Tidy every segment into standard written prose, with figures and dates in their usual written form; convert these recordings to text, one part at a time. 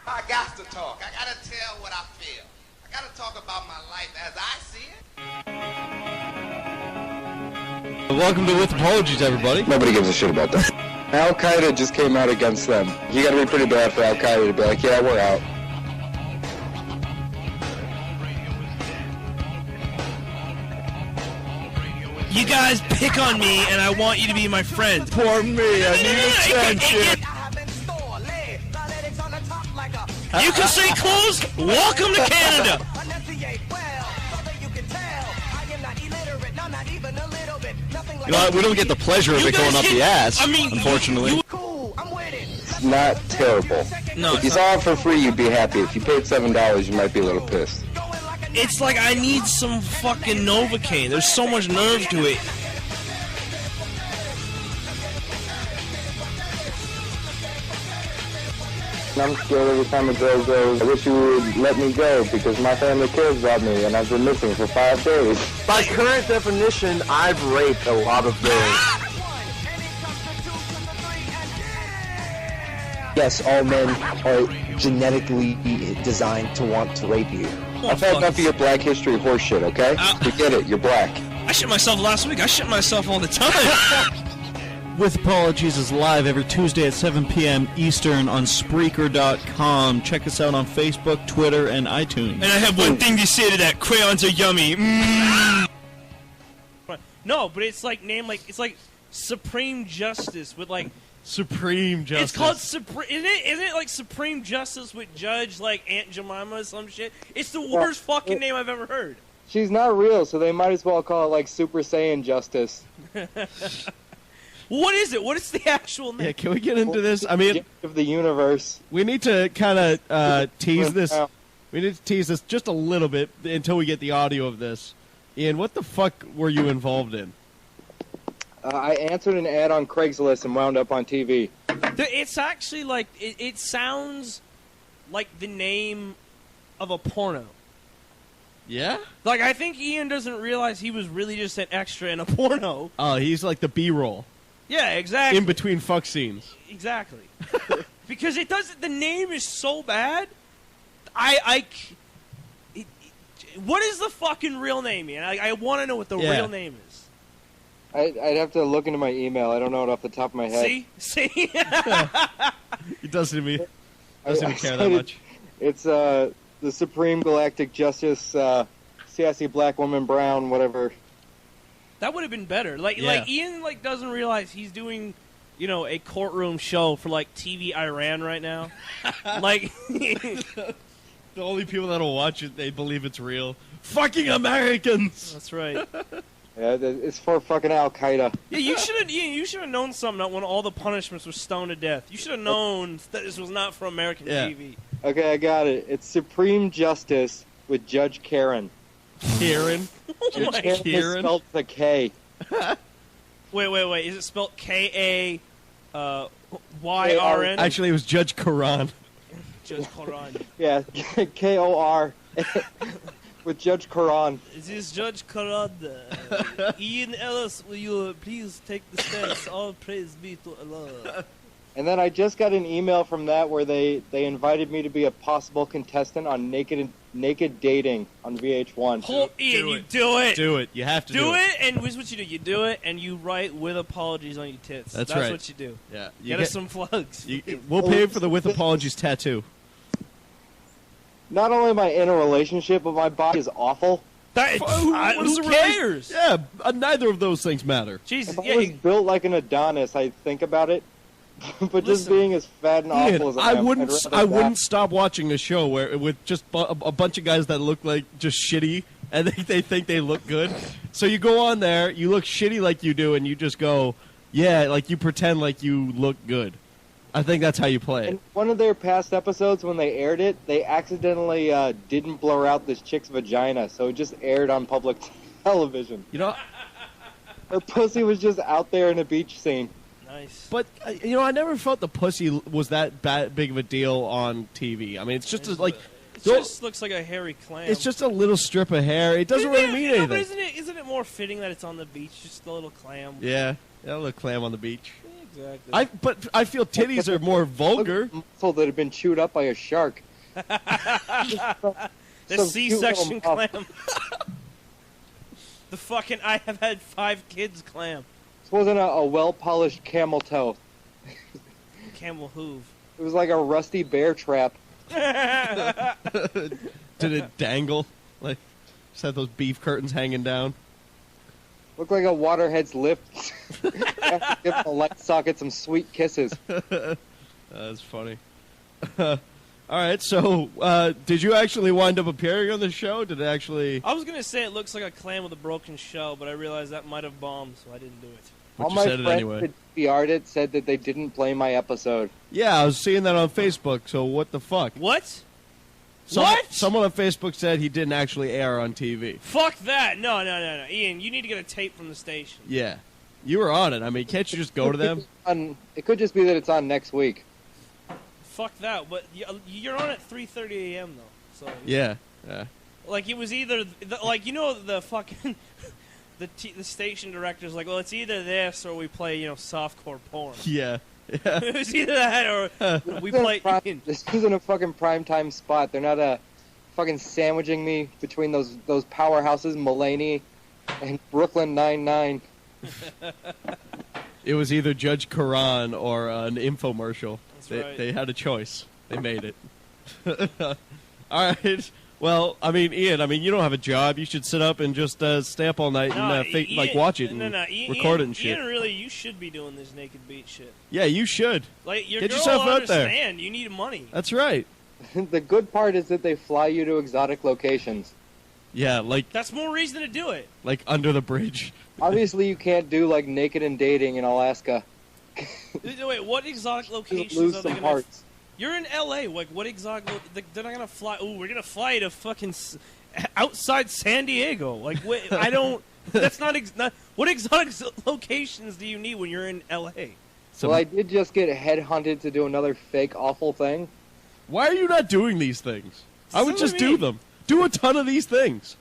I got to talk. I got to tell what I feel. I got to talk about my life as I see it. Welcome to With Apologies, everybody. Nobody gives a shit about that. Al-Qaeda just came out against them. You gotta be pretty bad for Al-Qaeda to be like, yeah, we're out. You guys pick on me, and I want you to be my friend. Poor me, I need attention. You can say clothes. Welcome to Canada. You know what? We don't get the pleasure of it going up the ass, unfortunately. It's not terrible. No, if you saw it for free, you'd be happy. If you paid $7, you might be a little pissed. it's like I need some fucking Novocaine. There's so much nerve to it. I'm scared every time a girl goes, I wish you would let me go because my family cares about me and I've been missing for 5 days. By current definition, I've raped a lot of girls. Yes, all men are genetically designed to want to rape you. I've had enough of your Black History horseshit, okay? We get it, you're black. I shit myself last week. I shit myself all the time. With Apologies is live every Tuesday at 7 p.m. Eastern on Spreaker.com. Check us out on Facebook, Twitter, and iTunes. And I have one thing to say to that. Crayons are yummy. No, but it's like named like it's like Supreme Justice with like Supreme Justice. It's called Supreme. Isn't it like Supreme Justice with Judge like Aunt Jemima or some shit? It's the worst fucking name I've ever heard. She's not real, so they might as well call it like Super Saiyan Justice. What is it? What is the actual name? Yeah, can we get into this? I mean, of the universe. We need to kind of tease this. We need to tease this just a little bit until we get the audio of this. Ian, what the fuck were you involved in? I answered an ad on Craigslist and wound up on TV. It's actually like it sounds like the name of a porno. Yeah? Like I think Ian doesn't realize he was really just an extra in a porno. Oh, he's like the B-roll. Yeah, exactly. In between fuck scenes. Exactly. Because it doesn't. The name is so bad. What is the fucking real name, Ian? I want to know what the real name is. I'd have to look into my email. I don't know it off the top of my head. See? He doesn't even care that much. It's the Supreme Galactic Justice, sassy black woman brown, whatever. That would have been better. Like Ian doesn't realize he's doing, a courtroom show for like TV Iran right now. Like the only people that'll watch it, they believe it's real. Fucking Americans. That's right. Yeah, it's for fucking Al-Qaeda. Yeah, you should have known something when all the punishments were stoned to death. You should have known that this was not for American TV. Okay, I got it. It's Supreme Justice with Judge Karen. Karen? Judge Karen is spelled with a K. Wait. Is it spelled K-A-Y-R-N? Actually, it was Judge Karan. Judge Karan. Yeah, K-O-R with Judge Karan. Is this Judge Karan? Ian Ellis, will you please take the steps? All praise be to Allah. And then I just got an email from that where they invited me to be a possible contestant on Naked Dating on VH1. Ian, you do it. Do it. You have to do it. And here's what you do. You do it, and you write with apologies on your tits. That's right. That's what you do. Yeah. Get us some plugs. We'll pay for the with apologies tattoo. Not only am I in a relationship, but my body is awful. Who cares? Yeah, neither of those things matter. Jesus, if I was built like an Adonis, I'd think about it. But just being as fat and awful as I am, I wouldn't stop watching a show where with just a bunch of guys that look like just shitty, and they think they look good. So you go on there, you look shitty like you do, and you just go, yeah, like you pretend like you look good. I think that's how you play it. In one of their past episodes, when they aired it, they accidentally didn't blur out this chick's vagina, so it just aired on public television. Her pussy was just out there in a beach scene. Nice. But, I never felt the pussy was that big of a deal on TV. I mean, it's just It just looks like a hairy clam. It's just a little strip of hair. It doesn't really mean anything. But isn't it more fitting that it's on the beach, just a little clam? Yeah, a little clam on the beach. Yeah, Exactly. But I feel titties are more vulgar. Muscle that had been chewed up by a shark. The Some C-section cute little clam. The fucking I have had 5 kids clam. This wasn't a well-polished camel toe. Camel hoof. It was like a rusty bear trap. Did it dangle? Like, just had those beef curtains hanging down? Looked like a waterhead's lip. Give a light socket some sweet kisses. That's funny. All right, so did you actually wind up appearing on the show? Did it actually... I was going to say it looks like a clam with a broken shell, but I realized that might have bombed, so I didn't do it. But All you my said it friends anyway. that PR'd it said that they didn't play my episode. Yeah, I was seeing that on Facebook, so what the fuck? What? What? Someone on Facebook said he didn't actually air on TV. Fuck that. No. Ian, you need to get a tape from the station. Yeah. You were on it. I mean, can't you just go to them? It could just be that it's on next week. Fuck that. But you're on at 3:30 a.m. though. So Yeah. like it was either like the fucking the station director's like, well, it's either this or we play softcore porn. Yeah. It was either that or we play. This isn't a fucking primetime spot. They're not fucking sandwiching me between those powerhouses, Mulaney and Brooklyn Nine-Nine. It was either Judge Karan or an infomercial. That's right. They had a choice. They made it. All right. Well, I mean, Ian, you don't have a job. You should sit up and just stay up all night and watch it and record it and shit. Ian, really, you should be doing this naked beat shit. Yeah, you should. Like, your Get girl yourself will out there. understand. You need money. That's right. The good part is that they fly you to exotic locations. Yeah, like That's more reason to do it. like under the bridge. Obviously, you can't do like naked and dating in Alaska. Wait, what exotic locations Lose are they some going to... parts. You're in L.A. Like, what exotic... They're not going to fly... Ooh, we're going to fly to fucking... outside San Diego. Like, wait, I don't... That's not... What exotic locations do you need when you're in L.A.? Well, I did just get headhunted to do another fake awful thing. Why are you not doing these things? I would That's just what I do mean. them. Do a ton of these things.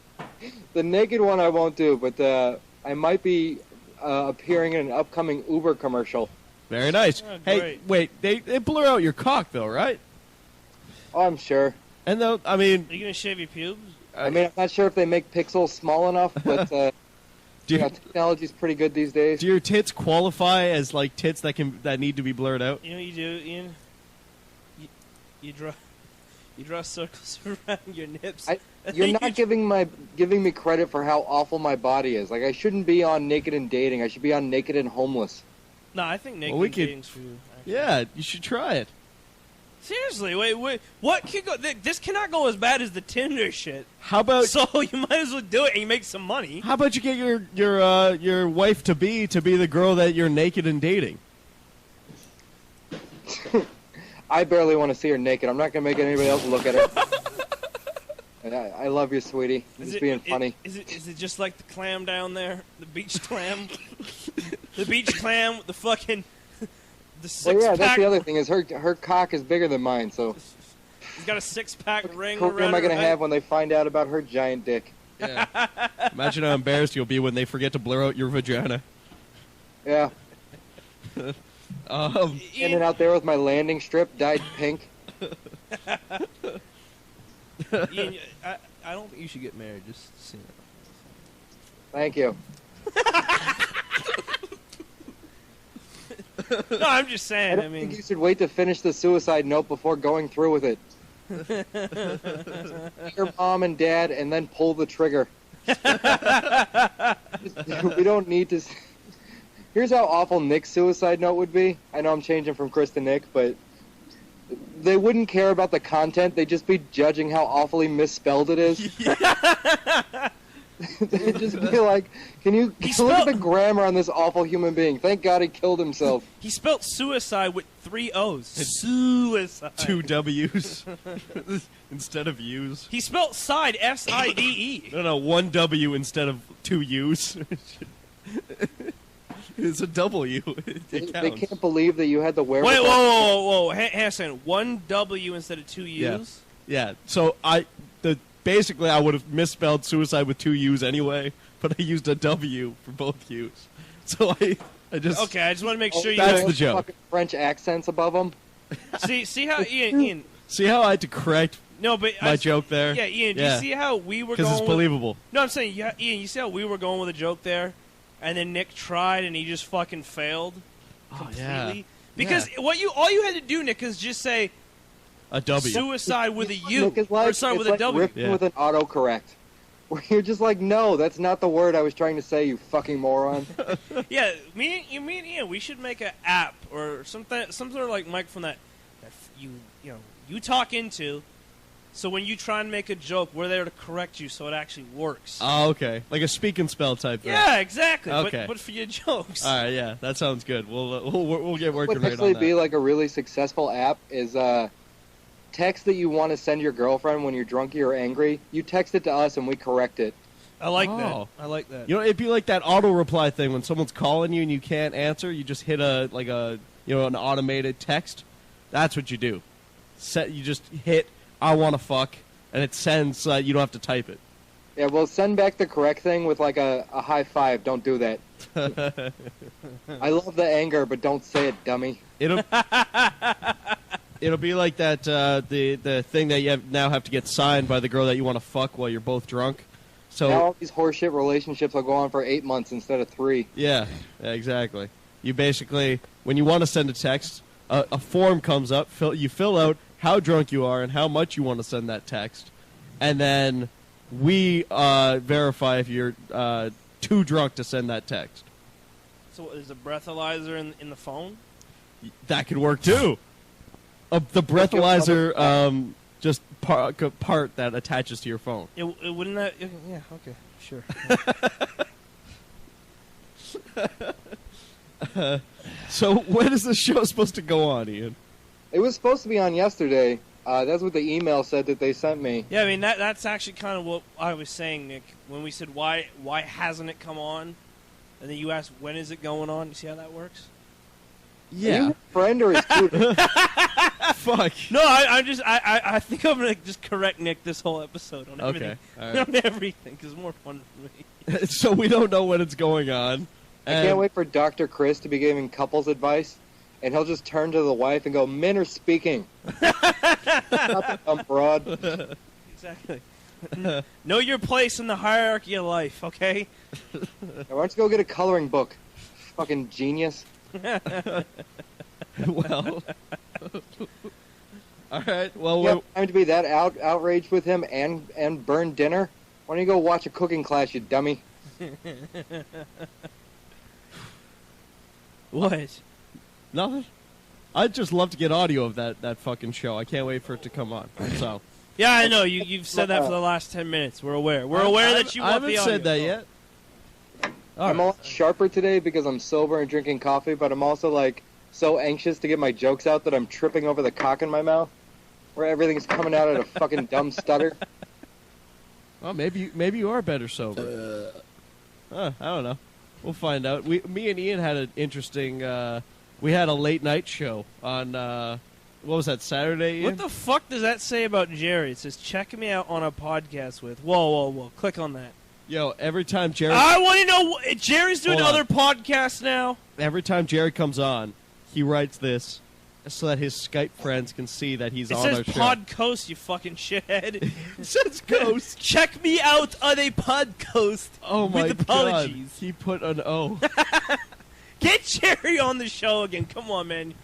The naked one I won't do, but I might be appearing in an upcoming Uber commercial. Very nice. Oh, hey, great. wait, they blur out your cock though, right? Oh, I'm sure. And though, I mean, Are you going to shave your pubes? I mean, I'm not sure if they make pixels small enough, but do, technology's pretty good these days. do your tits qualify as like tits that need to be blurred out? You know what you do, Ian? You draw circles around your nips. You're not giving me credit for how awful my body is. Like, I shouldn't be on Naked and Dating. I should be on Naked and Homeless. No, I think naked Well, we could- dating's for you. Actually. Yeah, you should try it. Seriously, wait. What could go? This cannot go as bad as the Tinder shit. How about So you might as well do it and you make some money. how about you get your wife to be the girl that you're naked and dating? I barely want to see her naked. I'm not going to make anybody else look at her. And I love you, sweetie. I'm just being funny. Is it just like the clam down there? The beach clam? The beach clam with the fucking... The six-pack... Well, yeah, that's the other thing, is her cock is bigger than mine, so... He's got a six-pack ring What around am I going her to head. have when they find out about her giant dick? Yeah. Imagine how embarrassed you'll be when they forget to blur out your vagina. Yeah. Standing out there with my landing strip dyed pink. Ian, I don't think you should get married. Just so you know. Thank you. No, I'm just I saying. don't I mean, think you should wait to finish the suicide note before going through with it. Your mom and dad, and then pull the trigger. We don't need to... Here's how awful Nick's suicide note would be. I know I'm changing from Chris to Nick, but they wouldn't care about the content. They'd just be judging how awfully misspelled it is. They'd just be like, can you look at the grammar on this awful human being? Thank God he killed himself. he spelled suicide with 3 O's. Suicide. 2 W's instead of U's. He spelled side, S-I-D-E. No, 1 W instead of 2 U's. It's a W. It They counts. can't believe that you had the Wait, wherewithal. whoa. Hassan, 1 W instead of 2 U's? Yeah. So basically I would have misspelled suicide with 2 U's anyway, but I used a W for both U's. So I just want to make sure you that's know. the joke. Fucking French accents above them. See how Ian. See how I had to correct my joke there? Yeah, Ian. Do you see how we were going? Because it's believable. No, I'm saying, Ian. You see how we were going with a joke there, and then Nick tried and he just fucking failed completely. Yeah. Because all you had to do, Nick, is just say a W. Suicide with a U. Nick is like, or sorry, with a W. Ripping with an autocorrect. Where you're just like, no, that's not the word I was trying to say, you fucking moron. Yeah, me and Ian, we should make an app or some sort of like mic from that you talk into. So when you try and make a joke, we're there to correct you, so it actually works. Oh, okay, like a speak and spell type thing. Yeah, exactly. Okay. But for your jokes. All right, yeah, that sounds good. We'll get working What right on actually that. be like a really successful app is text that you want to send your girlfriend when you're drunky or angry. You text it to us and we correct it. I like that. I like that. You know, it'd be like that auto reply thing when someone's calling you and you can't answer. You just hit an automated text. That's what you do. You just hit I want to fuck, and it sends. You don't have to type it. Yeah, well, send back the correct thing with like a high five. Don't do that. I love the anger, but don't say it, dummy. It'll be like that the thing that you now have to get signed by the girl that you want to fuck while you're both drunk. So now all these horseshit relationships will go on for 8 months instead of 3. Yeah, exactly. You basically, when you want to send a text, a form comes up. You fill out how drunk you are and how much you want to send that text, and then we verify if you're too drunk to send that text. So is a breathalyzer in the phone? That could work too. The breathalyzer, just part that attaches to your phone. It wouldn't that? Yeah. Okay. Sure. So when is the show supposed to go on, Ian? It was supposed to be on yesterday. That's what the email said that they sent me. Yeah, I mean that's actually kind of what I was saying, Nick. When we said why hasn't it come on, and then you asked when is it going on. You see how that works? Yeah. Are you his friend or his tutor? Fuck. No, I think I'm gonna just correct Nick this whole episode on everything. Okay. All right. On everything, because it's more fun for me. So we don't know when it's going on. I can't wait for Dr. Chris to be giving couples advice, and he'll just turn to the wife and go, "Men are speaking." I'm broad. Exactly. Know your place in the hierarchy of life, okay? Why don't you go get a coloring book? Fucking genius. Well. All right. Well, You have time to be that outraged with him and burn dinner? Why don't you go watch a cooking class, you dummy? What? Nothing. I'd just love to get audio of that fucking show. I can't wait for it to come on. So. Yeah, I know. You've said that for the last 10 minutes. We're aware. We're aware that you want the audio. I haven't said that yet. I'm a lot sharper today because I'm sober and drinking coffee, but I'm also like so anxious to get my jokes out that I'm tripping over the cock in my mouth, where everything's coming out at a fucking dumb stutter. Well, maybe you are better sober. I don't know. We'll find out. Me and Ian had an interesting. We had a late night show on. What was that, Saturday, Ian? What the fuck does that say about Jerry? It says, check me out on a podcast with. Whoa. Click on that. Yo, every time Jerry... I want to know... Jerry's doing other podcasts now? Every time Jerry comes on, he writes this so that his Skype friends can see that he's on our show. It says Pod Coast, you fucking shithead. It says Coast. Check me out on a Pod Coast. Oh, my with apologies. God. He put an O. Get Jerry on the show again. Come on, man.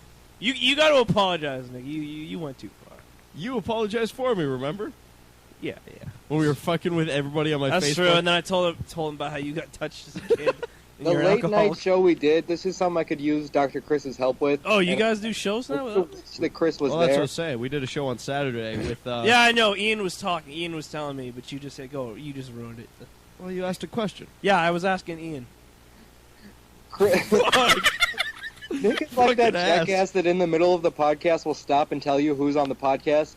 You got to apologize, Nick. You went too far. You apologized for me, remember? Yeah. When we were fucking with everybody on my Facebook. That's true, and then I told him about how you got touched as a kid. The late night show we did, this is something I could use Dr. Chris's help with. Oh, you guys do shows now? That Chris was well, there. that's what I'm saying. We did a show on Saturday with... Yeah, I know. Ian was talking. Ian was telling me, but you just said, go. You just ruined it. Well, you asked a question. Yeah, I was asking Ian. Nick is like that jackass that in the middle of the podcast will stop and tell you who's on the podcast.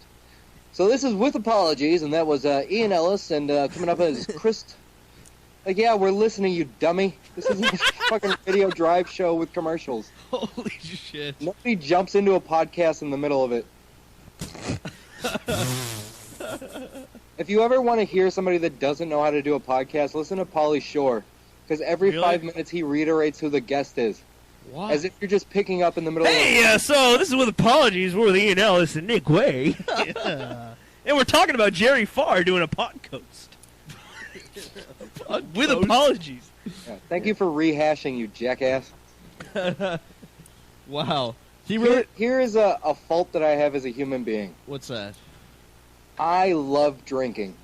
So this is with apologies, and that was Ian Ellis, and coming up is Chris. Like, yeah, we're listening, you dummy. This isn't a fucking video drive show with commercials. Holy shit. Nobody jumps into a podcast in the middle of it. If you ever want to hear somebody that doesn't know how to do a podcast, listen to Pauly Shore. Because every 5 minutes he reiterates who the guest is. What? As if you're just picking up in the middle Hey, so this is with apologies. We're with Ian Ellis and Nick Way. Yeah. And we're talking about Jerry Farr doing a podcast. With apologies. Yeah, thank you for rehashing, you jackass. Wow. Here is a fault that I have as a human being. What's that? I love drinking.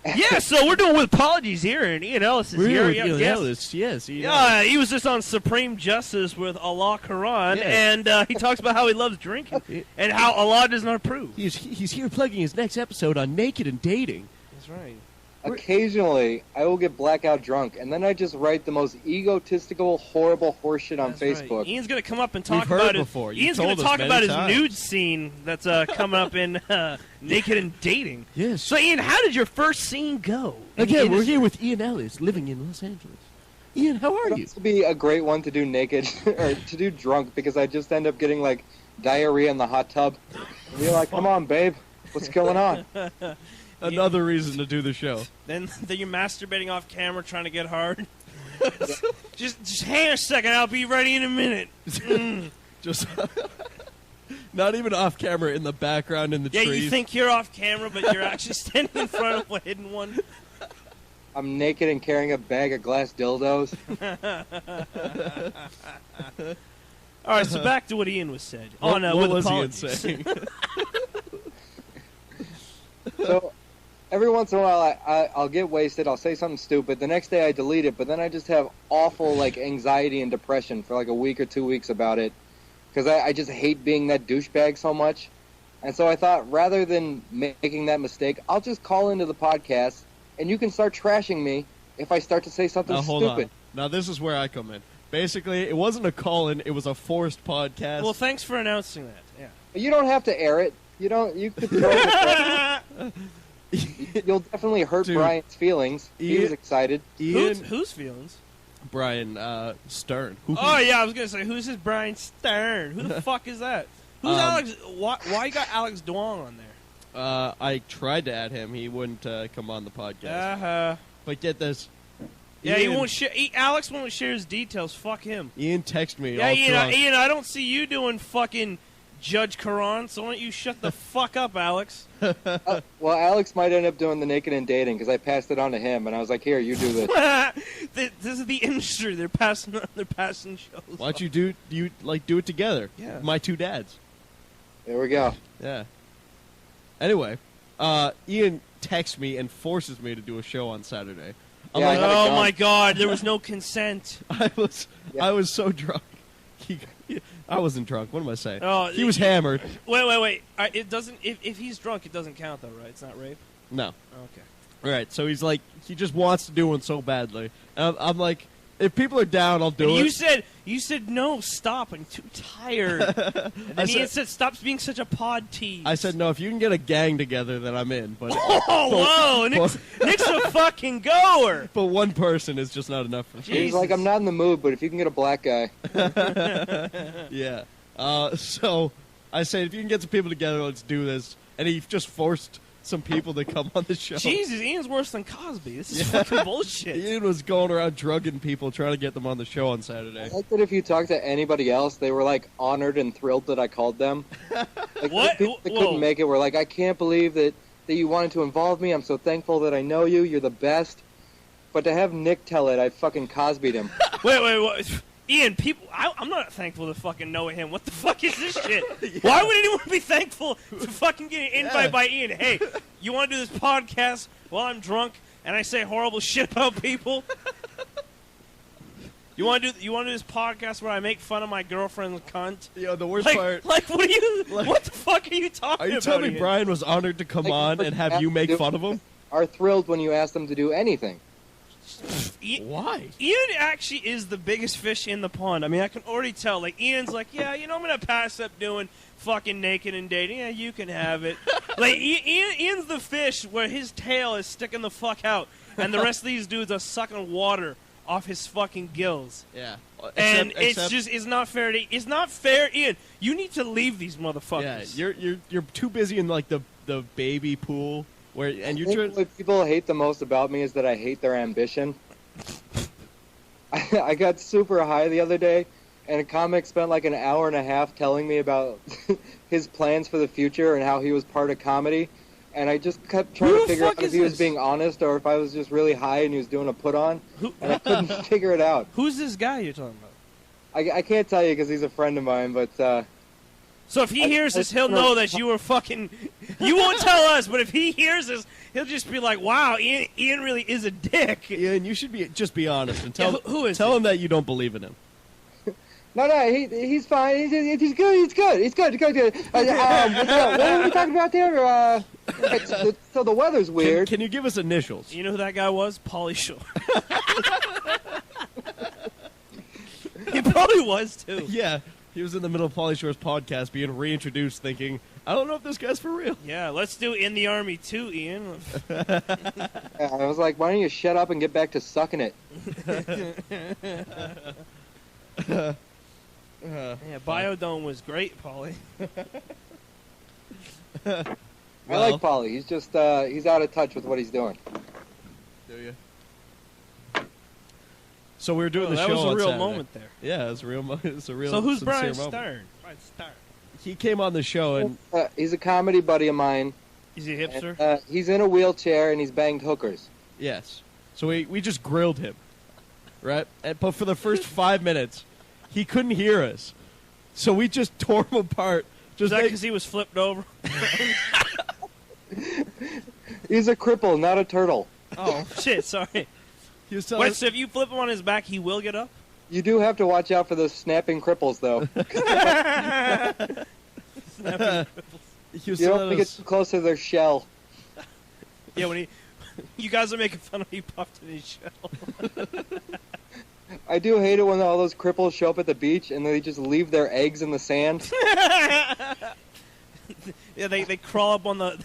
Yeah, so we're doing with apologies here, and Ian Ellis is here. With Ian Ellis, yes. Yeah, he was just on Supreme Justice with Allah Quran, and he talks about how he loves drinking and how Allah does not approve. He's here plugging his next episode on Naked and Dating. That's right. Occasionally, I will get blackout drunk, and then I just write the most egotistical, horrible horseshit on Facebook. Right. Ian's going to come up and talk We've heard about before. it. Ian's going to talk about his nude scene that's coming up in Naked and Dating. Yes. So, Ian, how did your first scene go? Again, we're here with Ian Ellis, living in Los Angeles. Ian, how are you? This would be a great one to do naked, or to do drunk, because I just end up getting, like, diarrhea in the hot tub. And you're like, come on, babe. What's going on? Another reason to do the show. Then you're masturbating off camera trying to get hard. just hang a second, I'll be ready in a minute. Just not even off camera, in the background in the trees. Yeah, you think you're off camera, but you're actually standing in front of a hidden one. I'm naked and carrying a bag of glass dildos. All right, so back to what Ian was said. What was apologies. Ian saying? So, every once in a while, I'll get wasted, I'll say something stupid, the next day I delete it, but then I just have awful, like, anxiety and depression for, like, a week or 2 weeks about it, because I just hate being that douchebag so much, and so I thought, rather than making that mistake, I'll just call into the podcast, and you can start trashing me if I start to say something hold stupid. On. Now, this is where I come in. Basically, it wasn't a call-in, it was a forced podcast. Well, thanks for announcing that, yeah. You don't have to air it. You could throw it. You'll definitely hurt Brian's feelings. He was excited. Whose feelings? Brian Stern. Oh, yeah, I was going to say, who's this Brian Stern? Who the fuck is that? Who's Alex? Why you got Alex Duong on there? I tried to add him. He wouldn't come on the podcast. But get this. Yeah, Ian, he won't share. Alex won't share his details. Fuck him. Ian texted me. Yeah, all Ian, I don't see you doing fucking Judge Quran, so why don't you shut the fuck up, Alex? Well, Alex might end up doing the Naked and Dating because I passed it on to him, and I was like, "Here, you do this." This is the industry. They're passing shows. Why don't you do it together? Yeah. My two dads. There we go. Yeah. Anyway, Ian texts me and forces me to do a show on Saturday. I'm Yeah, like, Oh my God! There was no consent. I was so drunk. I wasn't drunk. What am I saying? Oh, he was hammered. Wait. It doesn't. If he's drunk, it doesn't count though, right? It's not rape. No. Okay. All right. So he's like, he just wants to do one so badly. And I'm like, if people are down, I'll do it. You said no. Stop. I'm too tired. And then Ian said, "Stop being such a pod tease." I said, no. If you can get a gang together, then I'm in. But whoa, Nick's a fucking goer. But one person is just not enough for me. He's like, "I'm not in the mood, but if you can get a black guy." Yeah. So I said, if you can get some people together, let's do this. And he just forced some people to come on the show. Jesus, Ian's worse than Cosby. This is fucking bullshit. Ian was going around drugging people, trying to get them on the show on Saturday. I like that if you talk to anybody else, they were like honored and thrilled that I called them. Like, What? People that Whoa. couldn't make it were like, "I can't believe that you wanted to involve me. I'm so thankful that I know you. You're the best." But to have Nick tell it, I fucking Cosby'd him. Wait. Ian, I'm not thankful to fucking know him. What the fuck is this shit? Yeah. Why would anyone be thankful to fucking get an invite by Ian? Hey, you want to do this podcast while I'm drunk and I say horrible shit about people? You want to do this podcast where I make fun of my girlfriend's cunt? Yo, the worst part. Like, what the fuck are you talking about? Are you telling me Ian? Brian was honored to come on and have you make fun of him? Are thrilled when you ask them to do anything. Why? Ian actually is the biggest fish in the pond. I mean, I can already tell. Like, Ian's like, yeah, I'm going to pass up doing fucking Naked and Dating. Yeah, you can have it. Like, Ian's the fish where his tail is sticking the fuck out, and the rest of these dudes are sucking water off his fucking gills. Yeah. It's not fair it's not fair, Ian. You need to leave these motherfuckers. Yeah, you're too busy in, like, the baby pool. What people hate the most about me is that I hate their ambition. I got super high the other day, and a comic spent like an hour and a half telling me about his plans for the future and how he was part of comedy. And I just kept trying to figure out if he was being honest or if I was just really high and he was doing a put-on. And I couldn't figure it out. Who's this guy you're talking about? I can't tell you because he's a friend of mine, but... So if he hears this, he'll know that you were fucking... You won't tell us, but if he hears this, he'll just be like, wow, Ian really is a dick. Ian, you should just be honest and tell, who is tell him that you don't believe in him. No, he's fine. He's good. He's good. He's good. Good. What were we talking about there? So the weather's weird. Can you give us initials? You know who that guy was? Pauly Shore. He probably was, too. Yeah, he was in the middle of Pauly Shore's podcast being reintroduced thinking, I don't know if this guy's for real. Yeah, let's do In the Army, too, Ian. Yeah, I was like, why don't you shut up and get back to sucking it? Yeah, Biodome was great, Pauly. I like Pauly. He's just he's out of touch with what he's doing. Do you? So we were doing the that show was a on real Saturday. moment there. Yeah, it's a real moment. It's a real. So who's sincere Brian moment. Stern? Brian Stern. He came on the show and He's a comedy buddy of mine. Is he a hipster? And, he's in a wheelchair and he's banged hookers. yes, so we just grilled him, right? But for the first 5 minutes, he couldn't hear us, so we just tore him apart. Is that because he was flipped over? He's a cripple, not a turtle. Oh shit! Sorry. He was telling Wait, us, so if you flip him on his back, he will get up? You do have to watch out for those snapping cripples, though. he was You don't telling want to get us, too close to their shell. Yeah, when you guys are making fun of he puffed in his shell. I do hate it when all those cripples show up at the beach and they just leave their eggs in the sand. Yeah, they crawl up on the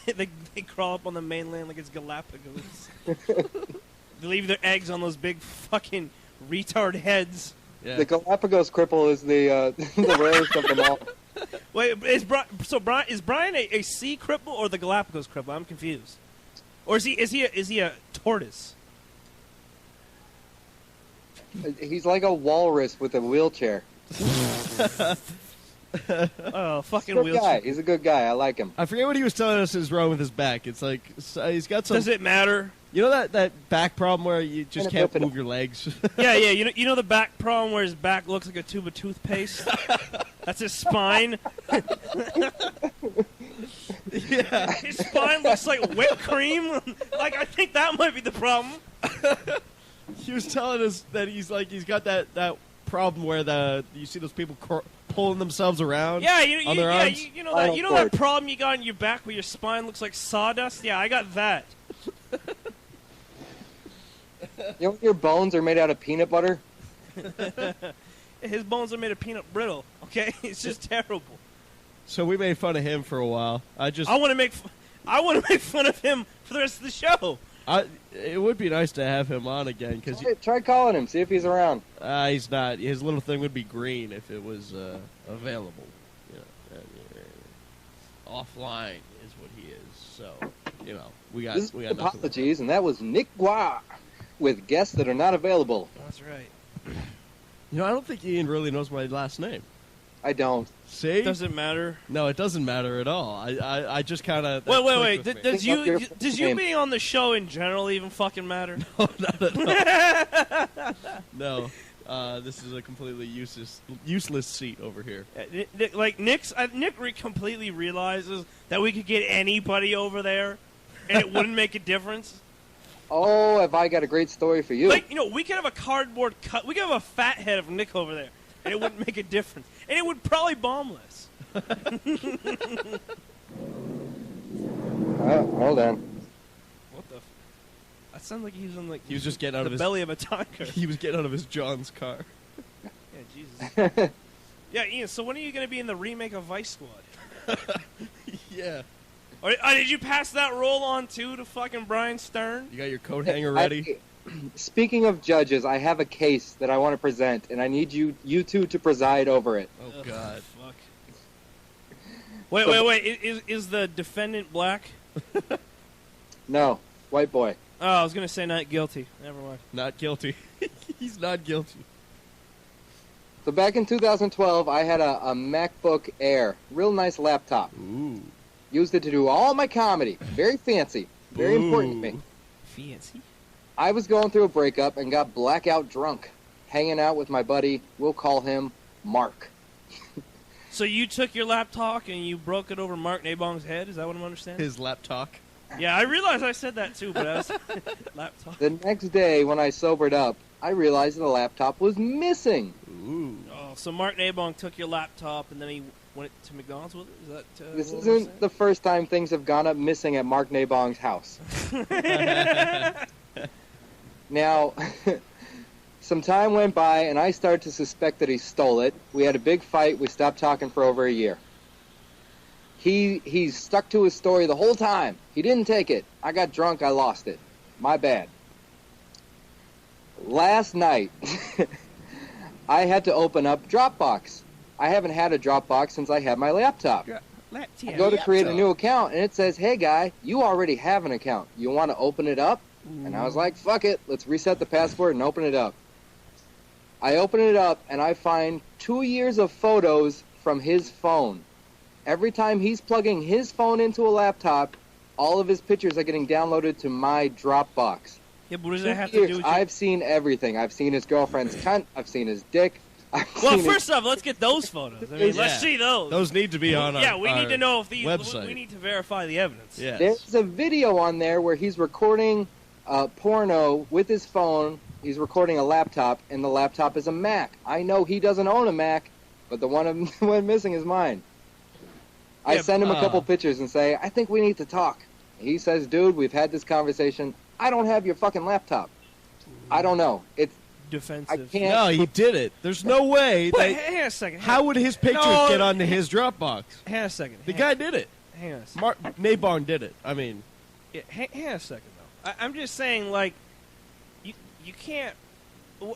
they crawl up on the mainland like it's Galapagos. They leave their eggs on those big fucking retard heads. yeah. The Galapagos cripple is the the rarest of them all. Wait, is Brian a sea cripple or the Galapagos cripple? I'm confused. Or is he a tortoise? He's like a walrus with a wheelchair. Oh, fucking Good wheelchair. guy. He's a good guy. I like him. I forget what he was telling us is wrong with his back. It's like he's got some. Does it matter? You know that back problem where you just Kinda can't open move your legs. Yeah. You know the back problem where his back looks like a tube of toothpaste. That's his spine. Yeah. His spine looks like whipped cream. Like I think that might be the problem. He was telling us that he's got that problem where you see those people pulling themselves around. Yeah, on their arms. you know that problem you got in your back where your spine looks like sawdust. Yeah, I got that. You know when your bones are made out of peanut butter? His bones are made of peanut brittle. Okay, it's just terrible. So we made fun of him for a while. I want to make fun of him for the rest of the show. It would be nice to have him on again because Try calling him. See if he's around. he's not. His little thing would be green if it was available. Offline is what he is. So we got This is nothing. Apologies, and that was Nick Guar with guests that are not available. That's right. I don't think Ian really knows my last name. I don't. See? Doesn't matter. No, it doesn't matter at all. I just kind of. Wait. Does Think of your you name. being on the show in general even fucking matter? No, not at all. No. This is a completely useless seat over here. Nick completely realizes that we could get anybody over there, and it wouldn't make a difference. Oh, have I got a great story for you? We could have a cardboard cut. We could have a fat head of Nick over there, and it wouldn't make a difference. And it would probably bomb less. Hold on. What the? That sounds like he was in He was just getting out of the his belly of a tiger. He was getting out of his John's car. Yeah, Jesus. Yeah, Ian. So when are you going to be in the remake of Vice Squad? Yeah. Or did you pass that role on too to fucking Brian Stern? You got your coat hanger ready? Speaking of judges, I have a case that I want to present, and I need you two to preside over it. Oh, God. Fuck. Wait. Is the defendant black? No, white boy. Oh, I was going to say not guilty. Never mind. Not guilty. He's not guilty. So back in 2012, I had a MacBook Air, real nice laptop. Ooh. Used it to do all my comedy. Very fancy. Very important to me. Fancy. I was going through a breakup and got blackout drunk, hanging out with my buddy. We'll call him Mark. So you took your laptop and you broke it over Mark Nabong's head? Is that what I'm understanding? His laptop. Yeah, I realized I said that too, but I was laptop. The next day, when I sobered up, I realized the laptop was missing. Ooh. Oh, so Mark Nabong took your laptop and then he went to McDonald's with it? Is that This what we're isn't the first time things have gone up missing at Mark Nabong's house. Now, some time went by, and I started to suspect that he stole it. We had a big fight. We stopped talking for over a year. He stuck to his story the whole time. He didn't take it. I got drunk. I lost it. My bad. Last night, I had to open up Dropbox. I haven't had a Dropbox since I had my laptop. I go to create a new account, and it says, hey, guy, you already have an account. You want to open it up? And I was like, fuck it. Let's reset the password and open it up. I open it up, and I find 2 years of photos from his phone. Every time he's plugging his phone into a laptop, all of his pictures are getting downloaded to my Dropbox. Yeah, but what does that have 2 to years, do with I've seen everything. I've seen his girlfriend's cunt. I've seen his dick. Well, first off, let's get those photos. I mean, let's see those. Those need to be on our we need to know if these website. We need to verify the evidence. Yes. There's a video on there where he's recording porno with his phone. He's recording a laptop, and the laptop is a Mac. I know he doesn't own a Mac, but the one I'm missing is mine. I send him a couple pictures and say, I think we need to talk. He says, dude, we've had this conversation. I don't have your fucking laptop. I don't know. It's defensive. I can't. No, he did it. There's no way. Wait, hang on a second. How would his pictures get onto his Dropbox? Hang on a second. The guy did it. Hang on a second. Mark Nabong did it. I mean, hang on a second though. I'm just saying, like, you can't.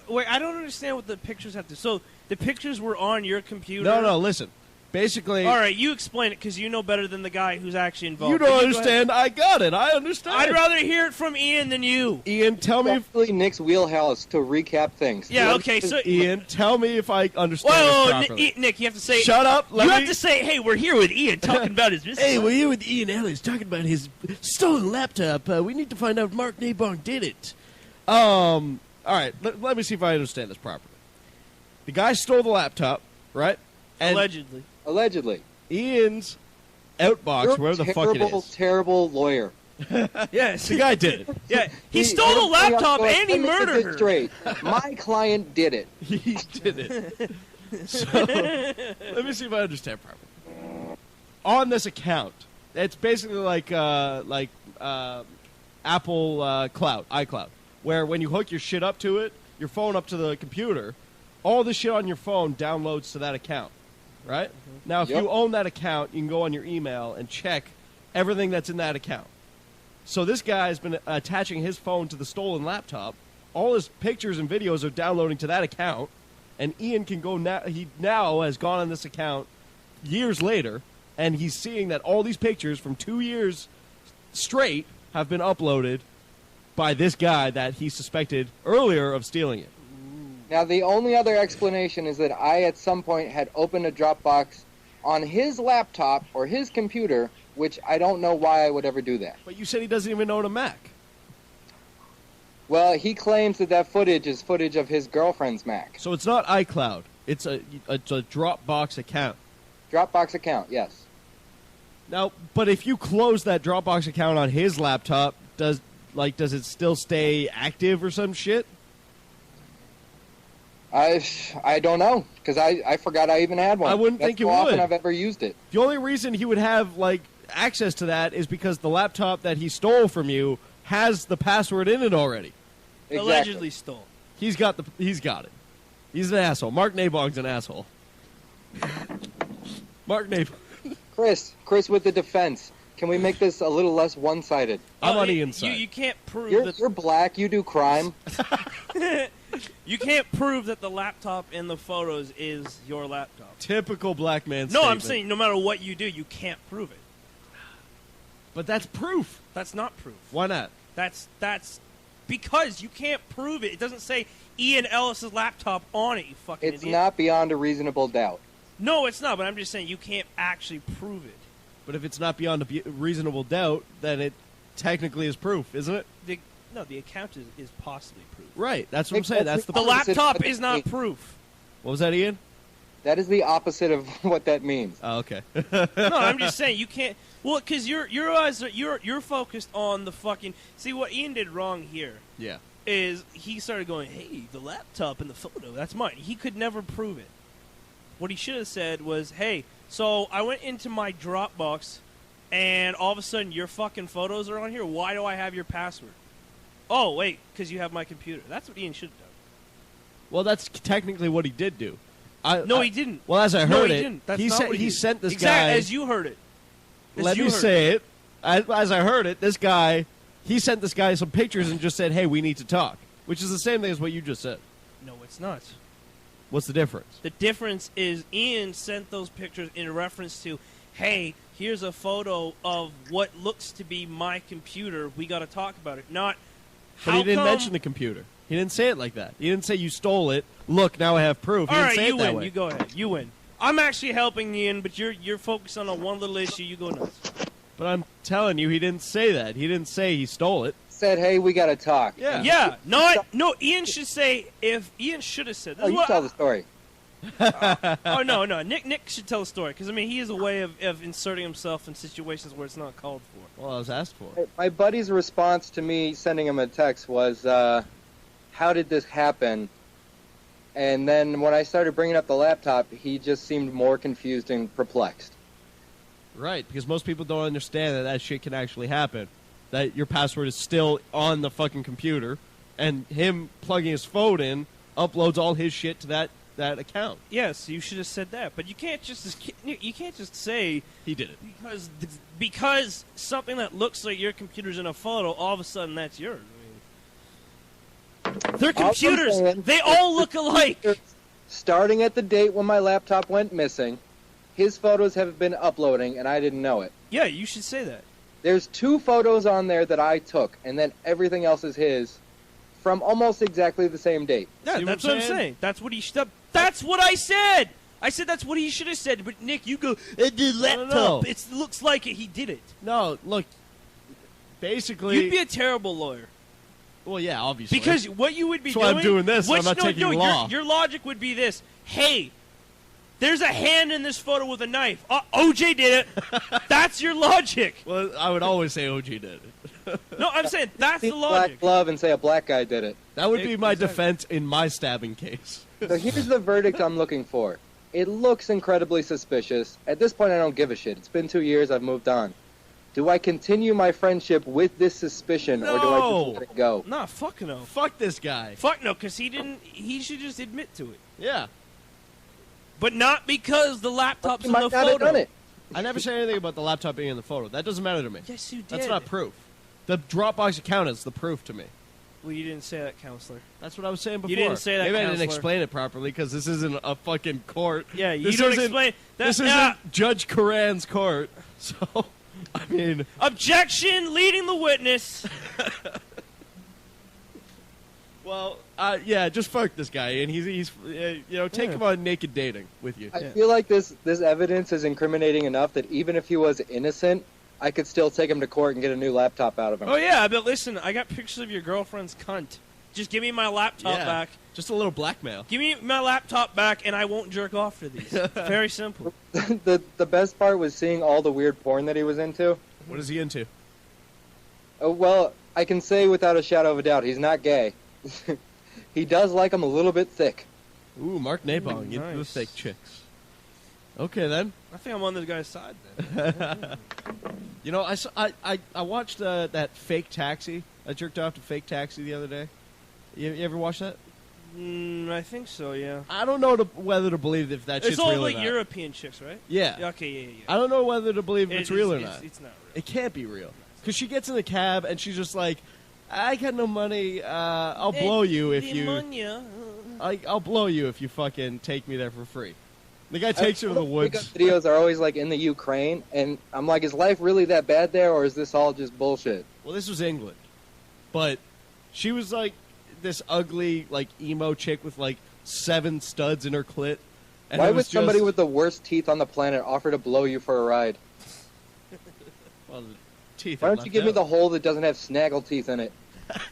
Wait, I don't understand what the pictures have to. So the pictures were on your computer. no. Listen, basically. All right, you explain it because you know better than the guy who's actually involved. You don't understand. I got it. I understand. I'd rather hear it from Ian than you. Ian, tell me. Actually, Nick's wheelhouse to recap things. Yeah. Okay. So Ian, tell me if I understand whoa, this properly. Nick, you have to say. Shut up. You have to say, "Hey, we're here with Ian talking about his business." Hey, we're here with Ian Ellis talking about his stolen laptop. We need to find out if Mark Nabong did it. All right, let me see if I understand this properly. The guy stole the laptop, right? And Allegedly. Ian's outbox, You're where the fuck it is. Terrible lawyer. Yes. The guy did it. Yeah, he stole the laptop and he murdered her. Straight. My client did it. He did it. So, let me see if I understand properly. On this account, it's basically like Apple Cloud, iCloud, where when you hook your shit up to it, your phone up to the computer, all the shit on your phone downloads to that account, right? Mm-hmm. Now, if you own that account, you can go on your email and check everything that's in that account. So this guy has been attaching his phone to the stolen laptop. All his pictures and videos are downloading to that account, and Ian can go now. He now has gone on this account years later, and he's seeing that all these pictures from 2 years straight have been uploaded by this guy that he suspected earlier of stealing it. Now, the only other explanation is that I, at some point, had opened a Dropbox on his laptop or his computer, which I don't know why I would ever do that. But you said he doesn't even own a Mac. Well, he claims that footage is footage of his girlfriend's Mac. So it's not iCloud. It's a Dropbox account. Dropbox account, yes. Now, but if you close that Dropbox account on his laptop, does it still stay active or some shit? I don't know, because I forgot I even had one. I wouldn't think you would. That's how often I've ever used it. The only reason he would have access to that is because the laptop that he stole from you has the password in it already. Exactly. Allegedly stole. He's got it. He's an asshole. Mark Nabong's an asshole. Mark Nabong. Chris with the defense. Can we make this a little less one-sided? I'm on Ian's side. You can't prove You're black. You do crime. You can't prove that the laptop in the photos is your laptop. Typical black man No, statement. I'm saying no matter what you do, you can't prove it. But that's proof. That's not proof. Why not? That's because you can't prove it. It doesn't say Ian Ellis's laptop on it, you fucking It's idiot. not beyond a reasonable doubt. No, it's not, but I'm just saying you can't actually prove it. But if it's not beyond a reasonable doubt, then it technically is proof, isn't it? The account is possibly proof. Right. That's what I'm saying. That's the The laptop is not proof. What was that, Ian? That is the opposite of what that means. Oh, okay. No, I'm just saying you can't. Well, because your eyes are you're focused on the fucking. See what Ian did wrong here Yeah. is he started going, "Hey, the laptop and the photo, that's mine." He could never prove it. What he should have said was, "Hey, so I went into my Dropbox, and all of a sudden your fucking photos are on here. Why do I have your password?" Oh, wait, because you have my computer. That's what Ian should have done. Well, that's technically what he did do. No, he didn't. Well, as I No, heard he it, didn't. That's he not said what he did. sent this Exactly, guy. as you heard it. Let me say it. As I heard it, this guy, he sent this guy some pictures and just said, "Hey, we need to talk," which is the same thing as what you just said. No, it's not. What's the difference? The difference is Ian sent those pictures in reference to, hey, here's a photo of what looks to be my computer. We got to talk about it. Not But how he didn't come... mention the computer. He didn't say it like that. He didn't say you stole it. Look, now I have proof. He All didn't right, say you it that win. way. You go ahead. You win. I'm actually helping Ian, but you're focused on one little issue. You go nuts. But I'm telling you, he didn't say that. He didn't say he stole it. Said, hey, we got to talk. Yeah. Yeah. No. Ian should say if Ian should have said. This Oh, is you what tell the story. Oh no. Nick should tell the story because I mean he has a way of inserting himself in situations where it's not called for. Well, I was asked for. My buddy's response to me sending him a text was, how did this happen? And then when I started bringing up the laptop, he just seemed more confused and perplexed. Right, because most people don't understand that that shit can actually happen. That your password is still on the fucking computer, and him plugging his phone in uploads all his shit to that account. Yes, you should have said that, but you can't just say He did it. because something that looks like your computer's in a photo, all of a sudden that's yours. I mean, they're computers. They all look alike. Starting at the date when my laptop went missing, his photos have been uploading, and I didn't know it. Yeah, you should say that. There's 2 photos on there that I took, and then everything else is his from almost exactly the same date. Yeah, See that's what I'm saying. That's what he should. That's what I said. I said that's what he should have said. But Nick, you go the laptop. No. It looks like it. He did it. No, look. Basically, You'd be a terrible lawyer. well, yeah, obviously. Because what you would be That's why doing... I'm doing this, Which, I'm not taking law. Your logic would be this. Hey, there's a hand in this photo with a knife. OJ did it. That's your logic. Well, I would always say OG did it. No, I'm saying that's See the a logic. black glove and say a black guy did it. That would be my Exactly. defense in my stabbing case. So here's the verdict I'm looking for. It looks incredibly suspicious. At this point, I don't give a shit. It's been 2 years. I've moved on. Do I continue my friendship with this suspicion, or do I No. just let it go? Nah, fuck no. Fuck this guy. Fuck no, because he didn't... He should just admit to it. Yeah. But not because the laptop's He in might the not have photo. done it. I never said anything about the laptop being in the photo. That doesn't matter to me. Yes, you did. That's not proof. The Dropbox account is the proof to me. Well, you didn't say that, counselor. That's what I was saying before. You didn't say that, Maybe I didn't counselor. explain it properly because this isn't a fucking court. Yeah, you This don't isn't- explain... This isn't Judge Coran's court. So, I mean... Objection, leading the witness. Well, yeah, just fuck this guy, and he's take him on naked dating with you. I feel like this evidence is incriminating enough that even if he was innocent, I could still take him to court and get a new laptop out of him. Oh, yeah, but listen, I got pictures of your girlfriend's cunt. Just give me my laptop Yeah. back. Just a little blackmail. Give me my laptop back, and I won't jerk off to these. Very simple. The best part was seeing all the weird porn that he was into. What is he into? Oh, well, I can say without a shadow of a doubt, he's not gay. He does like them a little bit thick. Ooh, Mark Napong, into the nice. fake chicks. Okay, then. I think I'm on this guy's side, then. You know, I watched that Fake Taxi. I jerked off to Fake Taxi the other day. You ever watch that? I think so, yeah. I don't know whether to believe if that shit's It's all real like or not. European chicks, right? Yeah. Okay, yeah. I don't know whether to believe if it's real or not. It's not real. It can't be real. Because she gets in the cab and she's just like, I got no money. I'll blow you if you... I'll blow you if you fucking take me there for free. The guy takes her to the woods. Videos are always like in the Ukraine, and I'm like, is life really that bad there, or is this all just bullshit? Well, this was England. But she was like, this ugly like emo chick with like 7 studs in her clit. And Why it would was somebody just- with the worst teeth on the planet offer to blow you for a ride? Well, the teeth. Why are don't you left give me out. the hole that doesn't have snaggle teeth in it?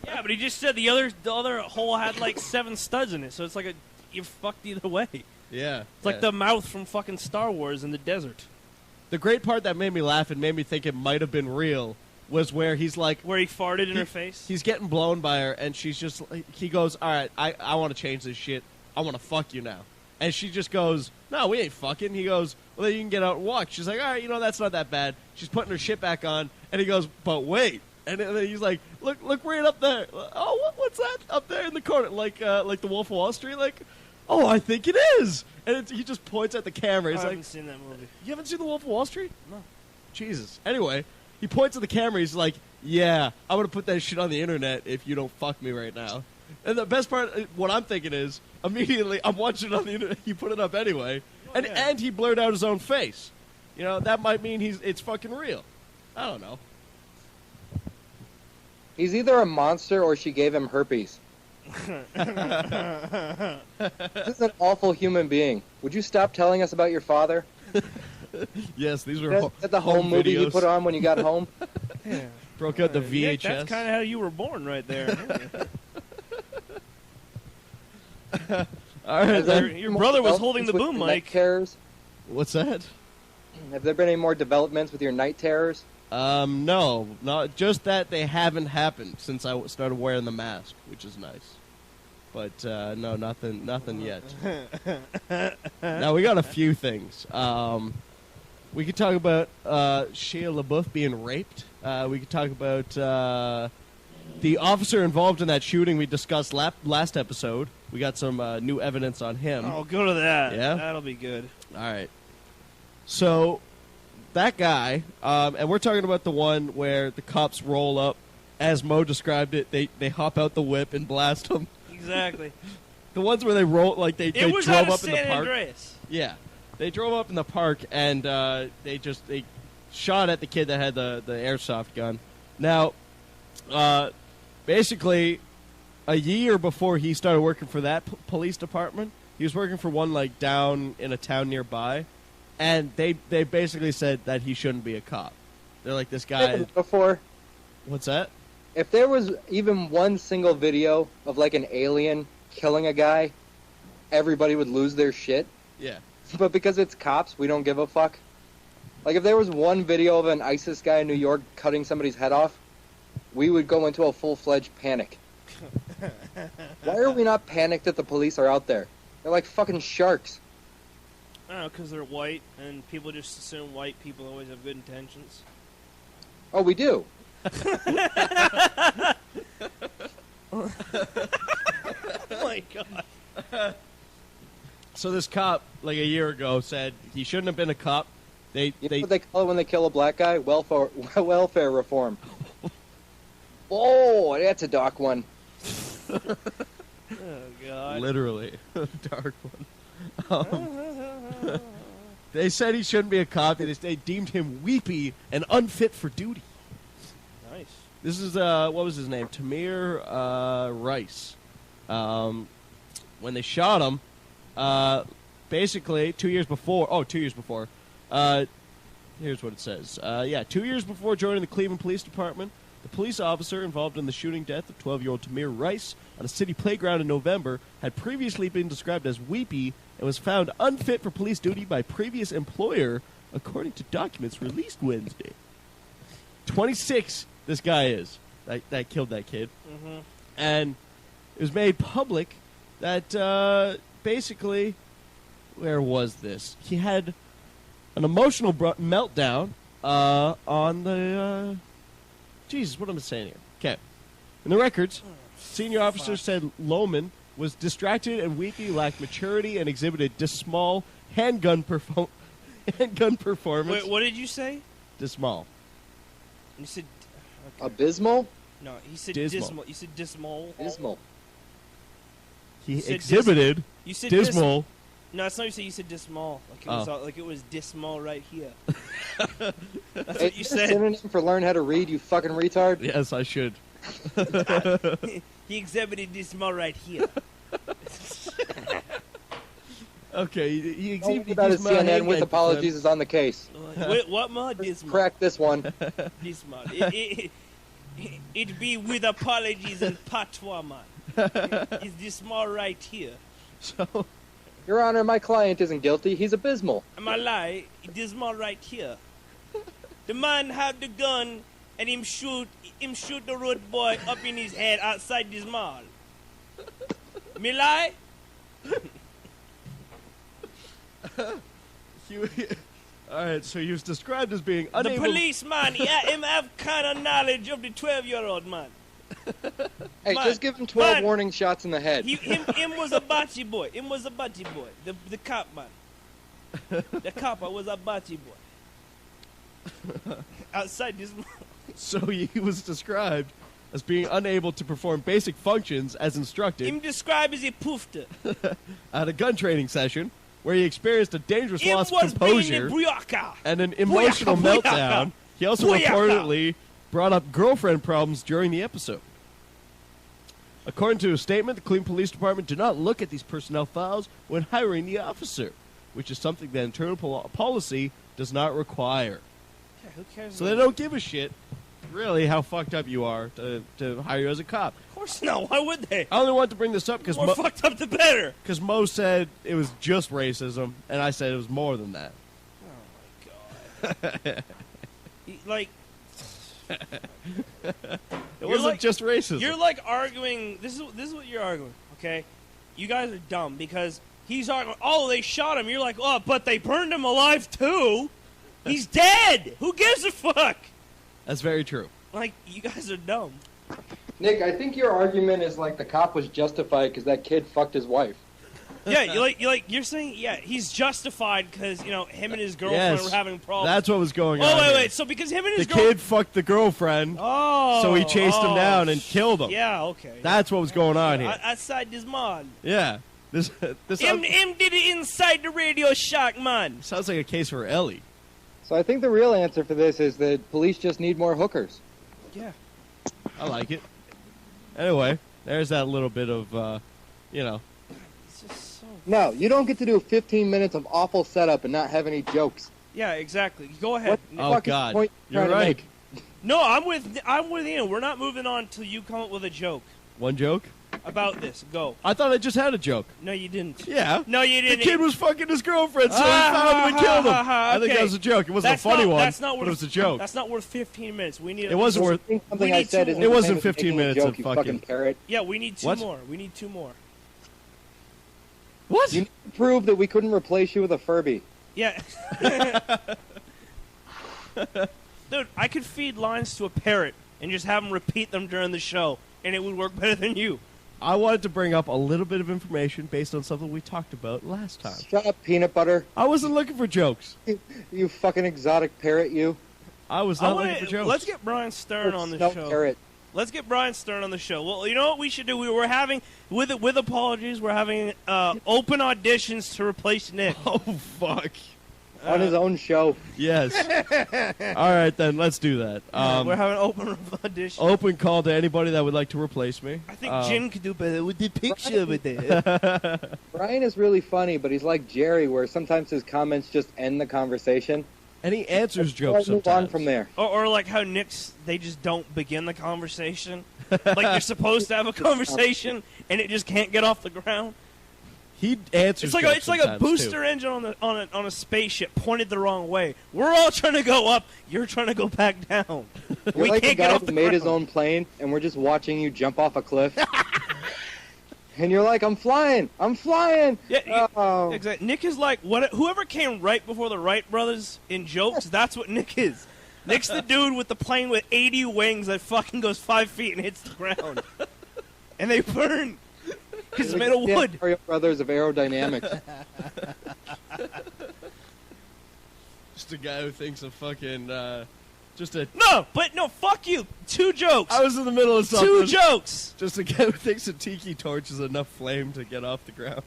Yeah, but he just said the other hole had like 7 studs in it, so it's like you're fucked either way. Yeah. It's like the mouth from fucking Star Wars in the desert. The great part that made me laugh and made me think it might have been real was where he's like, Where he farted in her face. he's getting blown by her, and she's just, he goes, all right, I want to change this shit. I want to fuck you now. And she just goes, no, we ain't fucking. He goes, well, then you can get out and walk. She's like, all right, that's not that bad. She's putting her shit back on, and he goes, but wait. And then he's like, look right up there. Oh, what's that up there in the corner? Like the Wolf of Wall Street? Like, oh, I think it is. And he just points at the camera. He's I like, haven't seen that movie. you haven't seen the Wolf of Wall Street? No. Jesus. Anyway, he points at the camera. He's like, yeah, I'm going to put that shit on the internet if you don't fuck me right now. And the best part, what I'm thinking is, immediately, I'm watching it on the internet. He put it up anyway. And he blurred out his own face. That might mean it's fucking real. I don't know. He's either a monster or she gave him herpes. This is an awful human being. Would you stop telling us about your father? Yes, these were Is that the home movie you videos. put on when you got home? Yeah. Broke out the Nick, VHS. that's kind of how you were born right there. All right, Has there then. been your more brother was holding the developments boom with your mic. night terrors? What's that? Have there been any more developments with your night terrors? No, not just that they haven't happened since I started wearing the mask, which is nice. But no, nothing yet. Now we got a few things. We could talk about Shia LaBeouf being raped. We could talk about the officer involved in that shooting we discussed last episode. We got some new evidence on him. Oh, go to that. Yeah? That'll be good. All right. So, that guy, and we're talking about the one where the cops roll up, as Mo described it, they hop out the whip and blast him. Exactly. The ones where they roll, like they It was drove out of up in the San park. Andreas. Yeah. They drove up in the park and they shot at the kid that had the airsoft gun. Now, basically, a year before he started working for that police department, he was working for one like down in a town nearby, and they basically said that he shouldn't be a cop. They're like, this guy. Before, What's that? if there was even one single video of like an alien killing a guy, everybody would lose their shit. Yeah. But because it's cops, we don't give a fuck. Like if there was one video of an ISIS guy in New York cutting somebody's head off, we would go into a full-fledged panic. Why are we not panicked that the police are out there? They're like fucking sharks. I don't know, because they're white, and people just assume white people always have good intentions. Oh, we do. Oh my god. So this cop, like a year ago, said he shouldn't have been a cop. You know what they call it when they kill a black guy? Welfare reform. Oh, that's a dark one. Oh god. Literally, dark one. They said he shouldn't be a cop. They deemed him weepy and unfit for duty. Nice. This is what was his name? Tamir Rice. When they shot him, basically 2 years before. Here's what it says. 2 years before joining the Cleveland Police Department, the police officer involved in the shooting death of 12-year-old Tamir Rice on a city playground in November had previously been described as weepy and was found unfit for police duty by previous employer, according to documents released Wednesday. 26, this guy is, that killed that kid. Mm-hmm. And it was made public that basically, where was this? He had an emotional meltdown on the... Jesus, what am I saying here? Okay. In the records, senior officer said Lohman was distracted and weepy, lacked maturity, and exhibited dismal handgun performance. Wait, what did you say? Dismal. You said... Okay. Abysmal? No, he said Dismal. dismal. You said dismal. Dismal. He said exhibited You said dismal. No, it's not. You said. You said dismal. Like it was. Like it was dismal right here. That's Hey, what you is this said. synonym for learn how to read, you fucking retard? Yes, I should. He exhibited this mall right here. Okay, he Don't exhibited about this it, CNN man with and- apologies is on the case. What mall? This mall. Crack this one. This mall. It be with apologies and patois, man. Is this mall right here? So, Your Honor, my client isn't guilty. He's abysmal. Am I lie? This mall right here. The man had the gun and him shoot the road boy up in his head outside this mall. Me lie? all right, so he was described as being The unable. policeman, him have kind of knowledge of the 12-year-old man. Hey, Man, just give him 12 man. warning shots in the head. Him was a batchy boy. Him was a batchy boy. The cop man. The copper was a batchy boy. Outside this mall. So he was described as being unable to perform basic functions as instructed Him described as a poofter. at a gun training session where he experienced a dangerous Him loss of was being composure a bruyaka. and an emotional Booyaka, meltdown. He also Booyaka. reportedly brought up girlfriend problems during the episode. According to a statement, the Cleveland Police Department did not look at these personnel files when hiring the officer, which is something that internal policy does not require. Yeah, who cares? So they don't give a shit, really, how fucked up you are to hire you as a cop. Of course not. Why would they? I only wanted to bring this up The more fucked up, the better. because Mo said it was just racism, and I said it was more than that. Oh my god. Like, It wasn't like- just racism. you're like arguing. This is what you're arguing. Okay, you guys are dumb because he's arguing. Oh, they shot him. You're like, oh, but they burned him alive too. He's dead. Who gives a fuck? That's very true. Like, you guys are dumb. Nick, I think your argument is like the cop was justified because that kid fucked his wife. Yeah, you're saying, yeah, he's justified because him and his girlfriend Yes. were having problems. That's what was going Oh on. here. wait. So because him and The his kid fucked the girlfriend, so he chased him down and killed him. Yeah, okay. That's what was going on here. Outside this mall. Yeah. This Him did it inside the Radio Shack, man. sounds like a case for Ellie. So I think the real answer for this is that police just need more hookers. Yeah. I like it. Anyway, there's that little bit of, It's just so. No, you don't get to do 15 minutes of awful setup and not have any jokes. Yeah, exactly. Go ahead. What the Oh, fuck is God. the point You're trying to right. make? No, I'm with Ian. We're not moving on till you come up with a joke One joke? about this. Go. I thought I just had a joke. No, you didn't. Yeah. No, you The didn't. kid was fucking his girlfriend, so he found him and killed him. I think okay. that was a joke. It wasn't That's a funny not, one, That's not worth, but it was a joke. That's not worth 15 minutes. We need. It wasn't I worth. think something We I need said two isn't more. It the wasn't same as 15 making a minutes joke, of you fucking- fucking parrot. Yeah, we need two What? more. We need two more. What? You need to prove that we couldn't replace you with a Furby. Yeah. Dude, I could feed lines to a parrot and just have him repeat them during the show, and it would work better than you. I wanted to bring up a little bit of information based on something we talked about last time. Shut up, peanut butter. I wasn't looking for jokes. You fucking exotic parrot, you. I was I not wanna- looking for jokes. Let's get Brian Stern on the Snow show. parrot. Let's get Brian Stern on the show. Well, you know what we should do? We're having, with apologies, we're having open auditions to replace Nick. Oh, fuck. On his own show. Yes. All right, then. Let's do that. We're having open auditions. Open call to anybody that would like to replace me. I think Jin could do better with the picture over there. Brian is really funny, but he's like Jerry, where sometimes his comments just end the conversation. And he answers Let's jokes move sometimes. on from there. Or like how Nick's, they just don't begin the conversation. Like you're supposed to have a conversation, and it just can't get off the ground. He answers. It's like a sometimes, booster too. engine on a spaceship pointed the wrong way. We're all trying to go up. You're trying to go back down. You're We like the can't get guy off who the made his ground. own plane, and we're just watching you jump off a cliff. And you're like, I'm flying! I'm flying! Yeah, Oh. exactly. Nick is like whoever came right before the Wright brothers in jokes. That's what Nick is. Nick's the dude with the plane with 80 wings that fucking goes 5 feet and hits the ground, and they burn because it's made of Yeah, wood. Mario Brothers of aerodynamics. Just a guy who thinks of fucking. Just a. No, fuck you. 2 jokes. I was in the middle of something. 2 jokes. Just a guy who thinks a tiki torch is enough flame to get off the ground.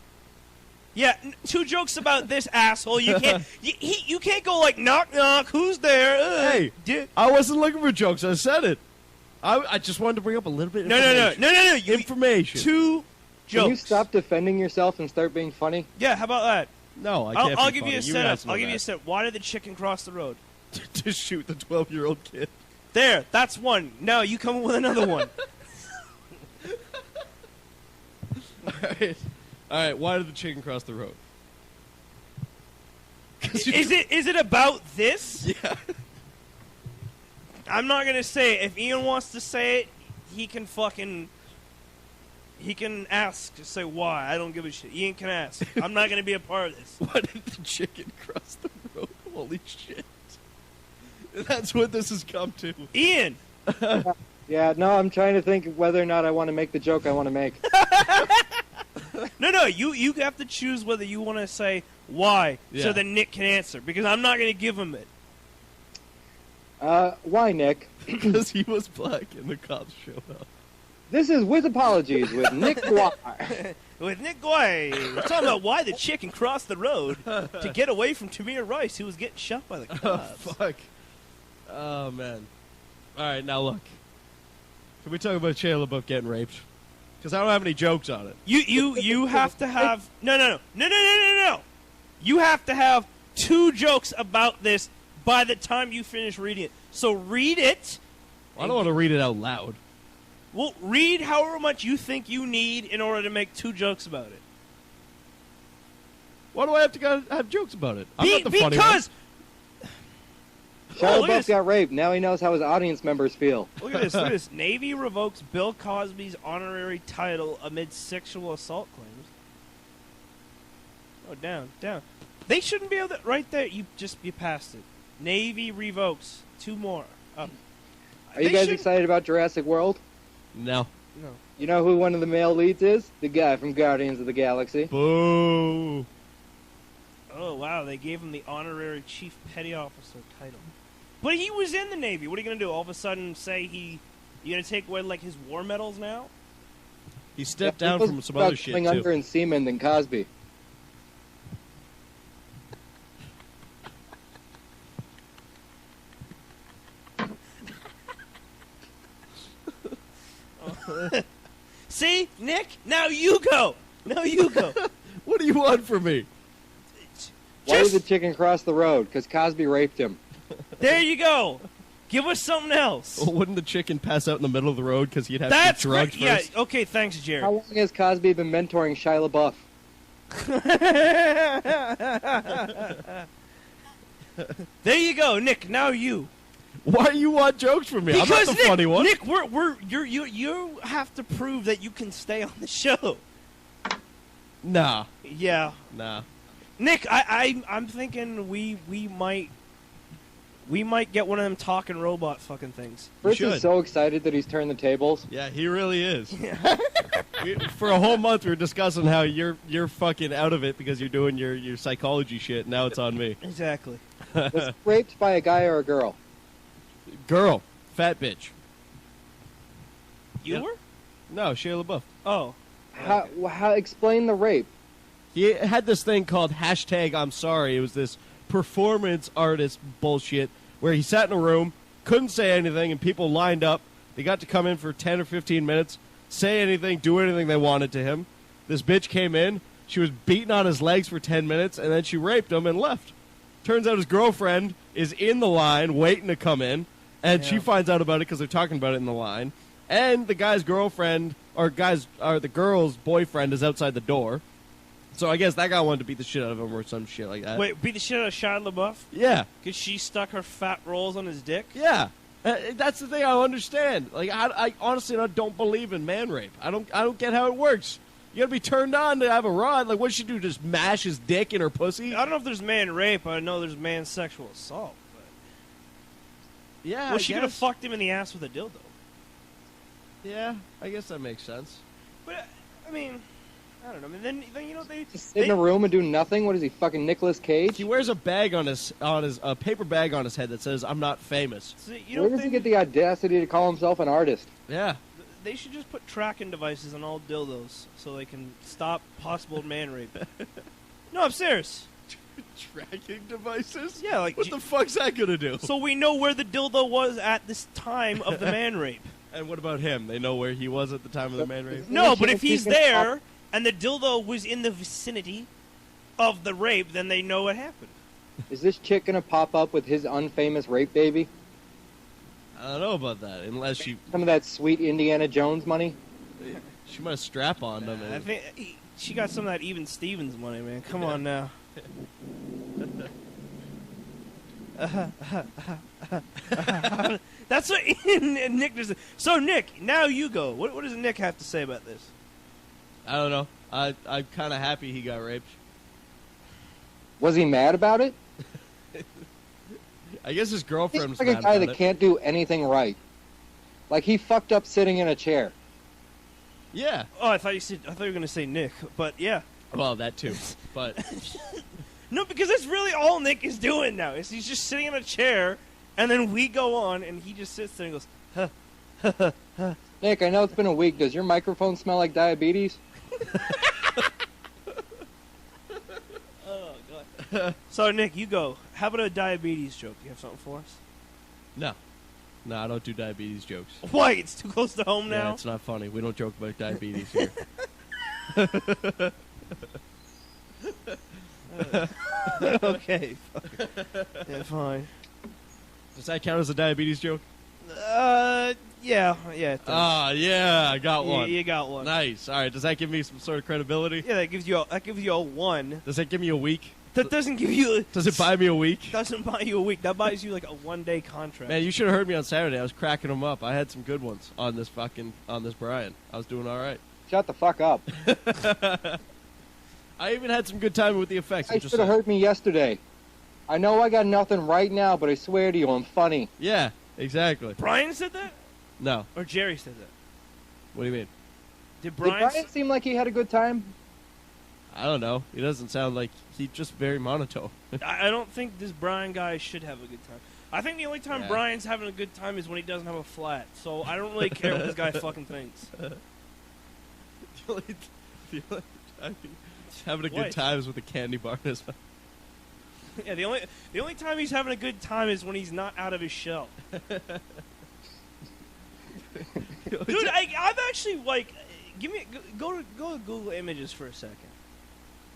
Yeah, 2 jokes about this asshole. You can't. You can't go like knock knock. Who's there? Hey, I wasn't looking for jokes. I said it. I just wanted to bring up a little bit of No. information. 2 jokes. Can you stop defending yourself and start being funny? Yeah, how about that? No, I can't. I'll be give funny. you a setup. guys know I'll give you a that. setup. Why did the chicken cross the road? To shoot the 12-year-old kid. There, that's one. Now you come up with another one. All right. Why did the chicken cross the road? Is it about this? Yeah. I'm not gonna say it. If Ian wants to say it, he can ask to say why. I don't give a shit. Ian can ask. I'm not gonna be a part of this. Why did the chicken cross the road? Holy shit. That's what this has come to. Ian! Yeah, no, I'm trying to think whether or not I want to make the joke I want to make. No, you have to choose whether you want to say why, so Yeah. that Nick can answer, because I'm not going to give him it. Why, Nick? Because he was black and the cops showed up. This is With Apologies with Nick Guar. With Nick Guay, we're talking about why the chicken crossed the road to get away from Tamir Rice, who was getting shot by the Oh, cops. fuck. Oh, man. All right, now look. Can we talk about Shia LaBeouf getting raped? Because I don't have any jokes on it. You have to have no. You have to have 2 jokes about this by the time you finish reading it. So read it. I don't want to read it out loud. Well, read however much you think you need in order to make 2 jokes about it. Why do I have to have jokes about it? I'm not the funny one. Because Shia look at LaBeouf this. got raped. Now he knows how his audience members feel. Look at this. Look at this. Navy revokes Bill Cosby's honorary title amid sexual assault claims. Oh, down. They shouldn't be able to. Right there, you passed it. Navy revokes 2 more. Up. Are you guys excited about Jurassic World? No. No. You know who one of the male leads is? The guy from Guardians of the Galaxy. Boo. Oh wow, they gave him the honorary chief petty officer title. But he was in the Navy. What are you gonna do? All of a sudden say you gonna take away like his war medals now? He stepped Yeah, down he from was some about other shit, coming under too. in semen than Cosby. See, Nick, now you go. What do you want from me? Why did the chicken cross the road? Because Cosby raped him. There you go. Give us something else. Well, wouldn't the chicken pass out in the middle of the road because he'd have That's to get drugged great. first? Yeah. Okay. Thanks, Jared. How long has Cosby been mentoring Shia LaBeouf? There you go, Nick. Now you. Why do you want jokes from me? I'm not the Nick, funny one. Nick, you have to prove that you can stay on the show. Nah. Yeah. Nah. Nick, I'm thinking we might get one of them talking robot fucking things. Fritz should. is so excited that he's turned the tables. Yeah, he really is. For a whole month, we were discussing how you're fucking out of it because you're doing your psychology shit. Now it's on me. Exactly. Was he raped by a guy or a girl? Girl. Fat bitch. You Yeah. were? No, Shia LaBeouf. Oh. How explain the rape? He had this thing called #I'm sorry. It was this performance artist bullshit where he sat in a room, couldn't say anything, and people lined up. They got to come in for 10 or 15 minutes, say anything, do anything they wanted to him. This bitch came in. She was beating on his legs for 10 minutes, and then she raped him and left. Turns out his girlfriend is in the line waiting to come in, and she finds out about it because they're talking about it in the line. And the guy's girlfriend, or the girl's boyfriend is outside the door. So I guess that guy wanted to beat the shit out of him or some shit like that. Wait, beat the shit out of Shia LaBeouf? Yeah. Because she stuck her fat rolls on his dick? Yeah. That's the thing I don't understand. Like, I honestly don't believe in man rape. I don't get how it works. You gotta be turned on to have a rod. Like, what did she do? Just mash his dick in her pussy? I don't know if there's man rape. I know there's man sexual assault. But Yeah. well, she could have fucked him in the ass with a dildo. Yeah, I guess that makes sense. But, I mean, I don't know. I mean, then you know, Just sit in a room and do nothing? What is he, fucking Nicolas Cage? He wears a bag on his paper bag on his head that says "I'm not famous." See, you Where know, does he get the audacity to call himself an artist? Yeah. they should just put tracking devices on all dildos so they can stop possible man rape. No, I'm serious. Tracking devices? Yeah, like What the fuck's that gonna do? so we know where the dildo was at this time of the man rape. And what about him? They know where he was at the time of the man rape? No, but if he's there and the dildo was in the vicinity of the rape, then they know what happened. Is this chick gonna pop up with his unfamous rape baby? I don't know about that, unless she... Some of that sweet Indiana Jones money? She might have strap-on him. I think she got some of that Even Stevens money, man. Come on now. That's what Nick does. So, Nick, now you go. What does Nick have to say about this? I don't know. I'm kind of happy he got raped. Was he mad about it? I guess his girlfriend was He's mad like a guy about that it. can't do anything right. Like, he fucked up sitting in a chair. Yeah. Oh, I thought you were going to say Nick, but yeah. Well, that too. But No, because that's really all Nick is doing now. Is he's just sitting in a chair, and then we go on, and he just sits there and goes, huh. Nick, I know it's been a week. Does your microphone smell like diabetes? Oh, God. So, Nick, you go. How about a diabetes joke? You have something for us? no. No, I don't do diabetes jokes. Why? It's too close to home Yeah, now? it's not funny. We don't joke about diabetes here. Okay. Yeah, fine. Does that count as a diabetes joke? Yeah. It does. Ah, yeah, I got one. You got one. Nice. All right. Does that give me some sort of credibility? Yeah, that gives you a 1. Does that give me a week? That doesn't give you. Does it buy me a week? Doesn't buy you a week. That buys you like a 1-day contract. Man, you should have heard me on Saturday. I was cracking them up. I had some good ones on this Brian. I was doing all right. Shut the fuck up. I even had some good time with the effects. You should have heard me yesterday. I know I got nothing right now, but I swear to you, I'm funny. Yeah, exactly. Brian said that, No. or Jerry said that. What do you mean? Did Did Brian? Brian seem like he had a good time? I don't know. He doesn't sound like he's just very monotone. I don't think this Brian guy should have a good time. I think the only time Yeah. Brian's having a good time is when he doesn't have a flat. So I don't really care what this guy fucking thinks. the only time he's having a What? good time is with a candy bar in his mouth. Yeah, the only time he's having a good time is when he's not out of his shell. Dude, I'm actually like, go to Google Images for a second.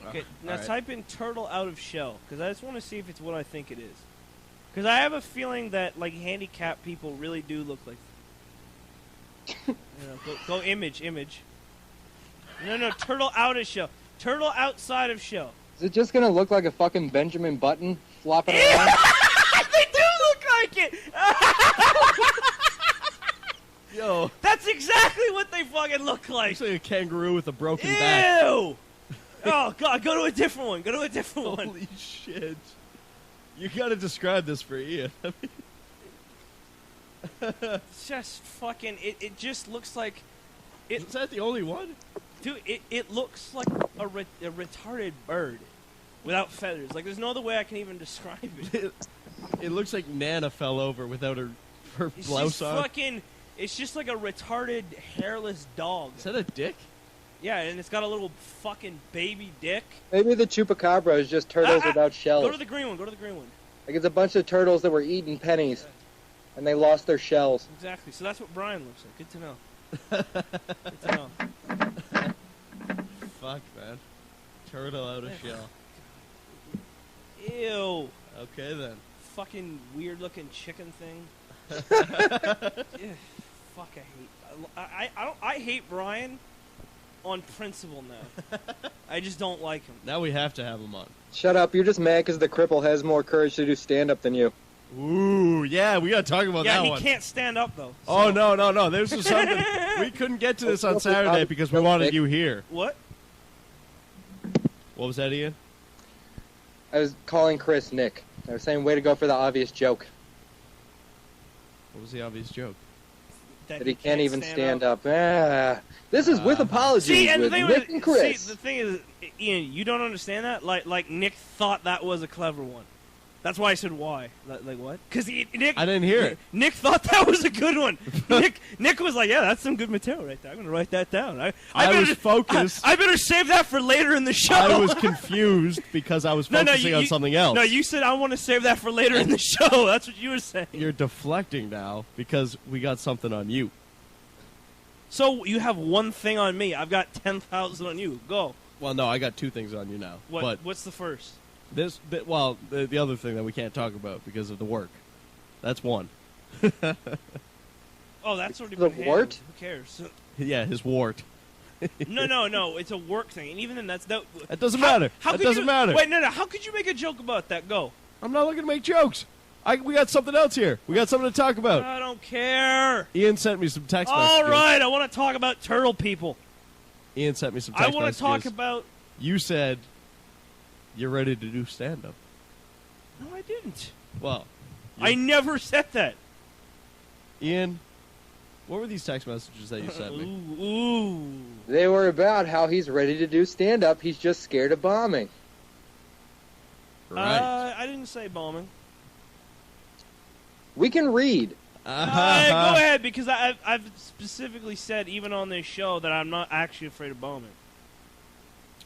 Okay, now alright. type in turtle out of shell, because I just want to see if it's what I think it is. Because I have a feeling that like handicapped people really do look like. Go image. No, turtle out of shell. Turtle outside of shell. Is it just gonna look like a fucking Benjamin Button flopping around? They do look like it. Yo, That's exactly what they fucking look like. looks like a kangaroo with a broken back. Ew! Oh god, go to a different one. Holy shit! You gotta describe this for Ian. It's just fucking. It just looks like. Is that the only one? Dude, it looks like a retarded bird without feathers. Like, there's no other way I can even describe it. It looks like Nana fell over without her It's blouse just on. fucking. It's just like a retarded hairless dog. Is that a dick? Yeah, and it's got a little fucking baby dick. Maybe the chupacabra is just turtles without shells. Go to the green one. Like it's a bunch of turtles that were eating pennies, and they lost their shells. Exactly. So that's what Brian looks like. Good to know. Good to know. Fuck, man. Turtle out of shell. Ew. Okay, then. Fucking weird looking chicken thing. Yeah, fuck, I hate Brian on principle now. I just don't like him. Now we have to have him on. Shut up, you're just mad because the cripple has more courage to do stand-up than you. Ooh, yeah, we gotta talk about Yeah, that he one. can't stand up though. Oh, so- no. This was something... we couldn't get to this on Saturday because we wanted you here. What? What was that, Ian? I was calling Chris Nick. I was saying, way to go for the obvious joke. What was the obvious joke? That he can't even stand up. This is with apologies See, and the with thing Nick and Chris. See, the thing is, Ian, you don't understand that. Like Nick thought that was a clever one. That's why I said why. Like what? Because Nick. I didn't hear it. Nick thought that was a good one. Nick was like, yeah, that's some good material right there. I'm gonna write that down. I was focused. I better save that for later in the show. I was confused because I was focusing on something else. No, you said I want to save that for later in the show. That's what you were saying. You're deflecting now because we got something on you. So you have one thing on me. I've got 10,000 on you. Go. Well, no, I got two things on you now. What's the first? The other thing that we can't talk about because of the work. That's one. Oh, that's already The been wart? handled. Who cares? Yeah, his wart. No. It's a work thing, and even then, that doesn't matter. That doesn't matter. Wait, no. How could you make a joke about that? Go. I'm not looking to make jokes. We got something else here. We got something to talk about. I don't care. Ian sent me some text messages. All right, I want to talk about turtle people. Ian sent me some text messages. I want to talk about... You said you're ready to do stand-up. No, I didn't. Well... I never said that. Ian, what were these text messages that you sent me? Ooh. They were about how he's ready to do stand-up. He's just scared of bombing. Right. I didn't say bombing. We can read. Go ahead, because I've specifically said, even on this show, that I'm not actually afraid of bombing.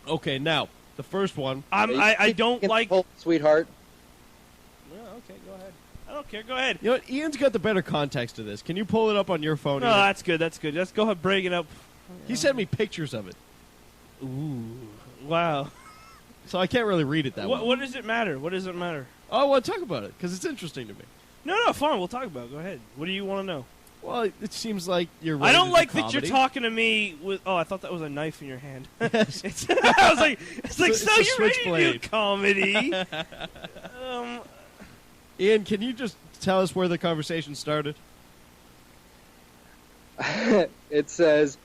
Okay, now, the first one... I don't like... Sweetheart. Yeah, okay, go ahead. I don't care, go ahead. You know what? Ian's got the better context to this. Can you pull it up on your phone? No, Ian? that's good. Just go ahead, break it up. He sent me pictures of it. Ooh. Wow. So I can't really read it that way. What does it matter? What does it matter? Oh, I want to talk about it, because it's interesting to me. No, fine, we'll talk about it. Go ahead. What do you want to know? Well, it seems like you're ready I don't to like do that you're comedy. talking to me with... Oh, I thought that was a knife in your hand. Yes. I was like, so it's a you're ready to do switchblade. comedy. Ian, can you just tell us where the conversation started? It says,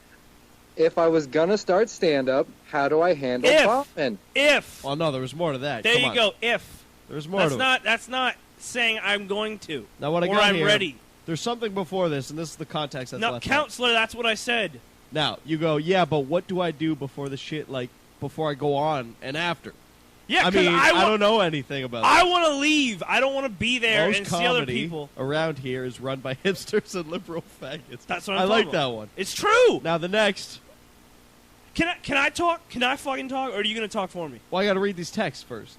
if I was going to start stand-up, how do I handle bombing? If. Oh, no, there was more to that. There Come you on. go, if. There's more to it. That's not saying I'm going to. Now, what I or got I'm here, ready. There's something before this, and this is the context that's No, left out. counselor, that's what I said. Now, you go, yeah, but what do I do before the shit, like, before I go on and after? Yeah, I because mean, I don't know anything about I that. want to leave. I don't want to be there Most and see other comedy people. around here is run by hipsters and liberal faggots. That's what I'm I like talking that about. one. It's true. Now, the next... Can I talk? Can I fucking talk, or are you going to talk for me? Well, I got to read these texts first.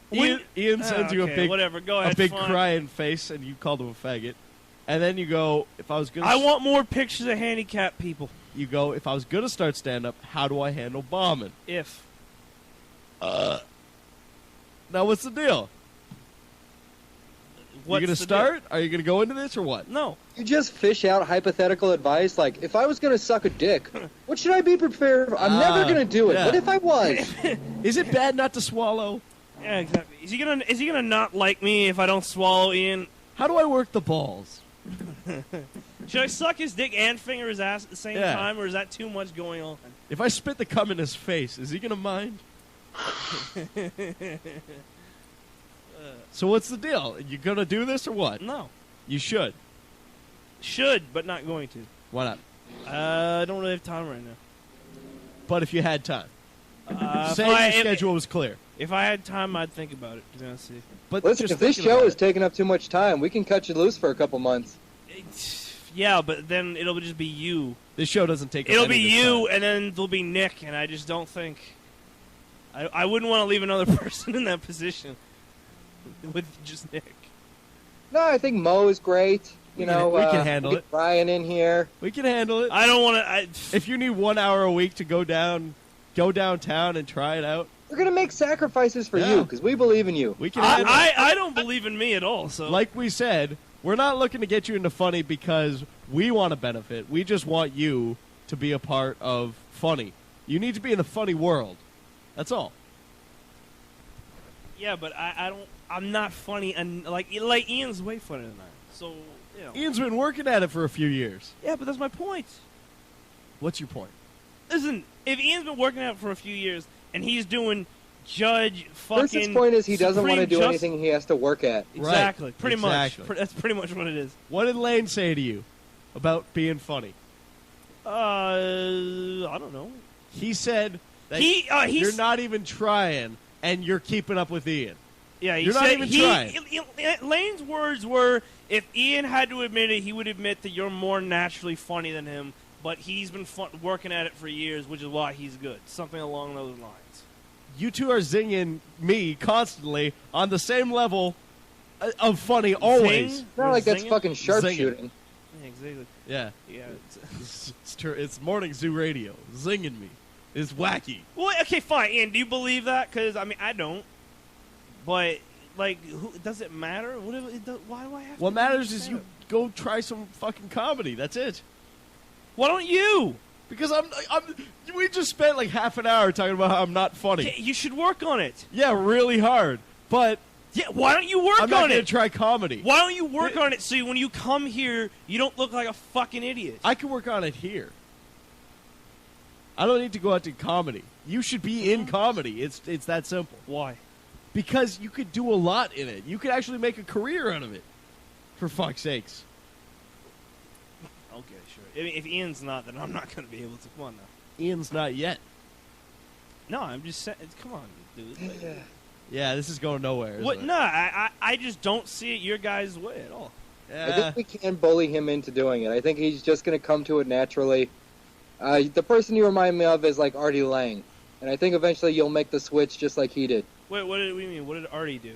When- Ian sends you a okay, big, whatever. Go ahead, a big fine. crying face, and you called him a faggot. And then you go, if I was gonna, I want more pictures of handicapped people. You go, if I was gonna start stand up, how do I handle bombing? If. Now, what's the deal? What's you gonna the start? Are you gonna go into this or what? No. You just fish out hypothetical advice like, if I was going to suck a dick, what should I be prepared for? I'm never going to do it. yeah. What if I was? Is it bad not to swallow? Yeah, exactly. Is he gonna not like me if I don't swallow Ian? How do I work the balls? Should I suck his dick and finger his ass at the same Yeah. time, or is that too much going on? If I spit the cum in his face, is he gonna mind? So what's the deal? You gonna do this or what? No. You should. Should, but not going to. Why not? I don't really have time right now. But if you had time, If say I- your if- schedule was clear. If I had time, I'd think about it. To be honest with you. But Listen, just if this thinking show about is it- taking up too much time, we can cut you loose for a couple months. Yeah, but then it'll just be you. this show doesn't take. up It'll any be of this you, time. and then there'll be Nick, and I just don't think... I wouldn't want to leave another person in that position with just Nick. No, I think Mo is great. We can handle we it. get Brian in here. We can handle it. I don't want to... If you need 1 hour a week to go downtown and try it out, We're going to make sacrifices for Yeah. you because we believe in you. we can. handle it. I don't believe in me at all, so... Like we said, we're not looking to get you into funny because we want to benefit. We just want you to be a part of funny. You need to be in the funny world. That's all. Yeah, but I don't... I'm not funny, and like Ian's way funnier than I am. So, you know. Ian's been working at it for a few years. Yeah, but that's my point. What's your point? Listen, if Ian's been working at it for a few years, and he's doing judge fucking... First, his point is he doesn't want to do Supreme anything he has to work at. Exactly. Right. Pretty Exactly. much. That's pretty much what it is. What did Lane say to you about being funny? I don't know. He said that He's you're not even trying, and you're keeping up with Ian. Yeah, he You're said not even trying. Lane's words were, if Ian had to admit it, he would admit that you're more naturally funny than him, but he's been working at it for years, which is why he's good. Something along those lines. You two are zinging me constantly on the same level of funny always. Zing? It's not like that's Zinging? fucking Zinging. sharpshooting. exactly. Yeah. Yeah. It's morning zoo radio. Zinging me. It's wacky. Well, okay, fine. Ian, do you believe that? Because, I mean, I don't. But, like, does it matter? Why do I have to? What matters is you go try some fucking comedy. That's it. Why don't you? Because we just spent like half an hour talking about how I'm not funny. Yeah, you should work on it. Yeah, really hard. But yeah, why don't you work on it? I'm not going to try comedy. Why don't you work on it so when you come here, you don't look like a fucking idiot? I can work on it here. I don't need to go out to comedy. You should be in comedy. It's that simple. Why? Because you could do a lot in it. You could actually make a career out of it. For fuck's sakes. Okay, sure. I mean, if Ian's not, then I'm not going to be able to. Come on now. Ian's not yet. No, I'm just saying. Come on, dude. Like, yeah, this is going nowhere. What? It? No, I just don't see it your guys' way at all. I think we can bully him into doing it. I think he's just going to come to it naturally. The person you remind me of is like Artie Lang, and I think eventually you'll make the switch just like he did. Wait, what did we mean? What did Artie do?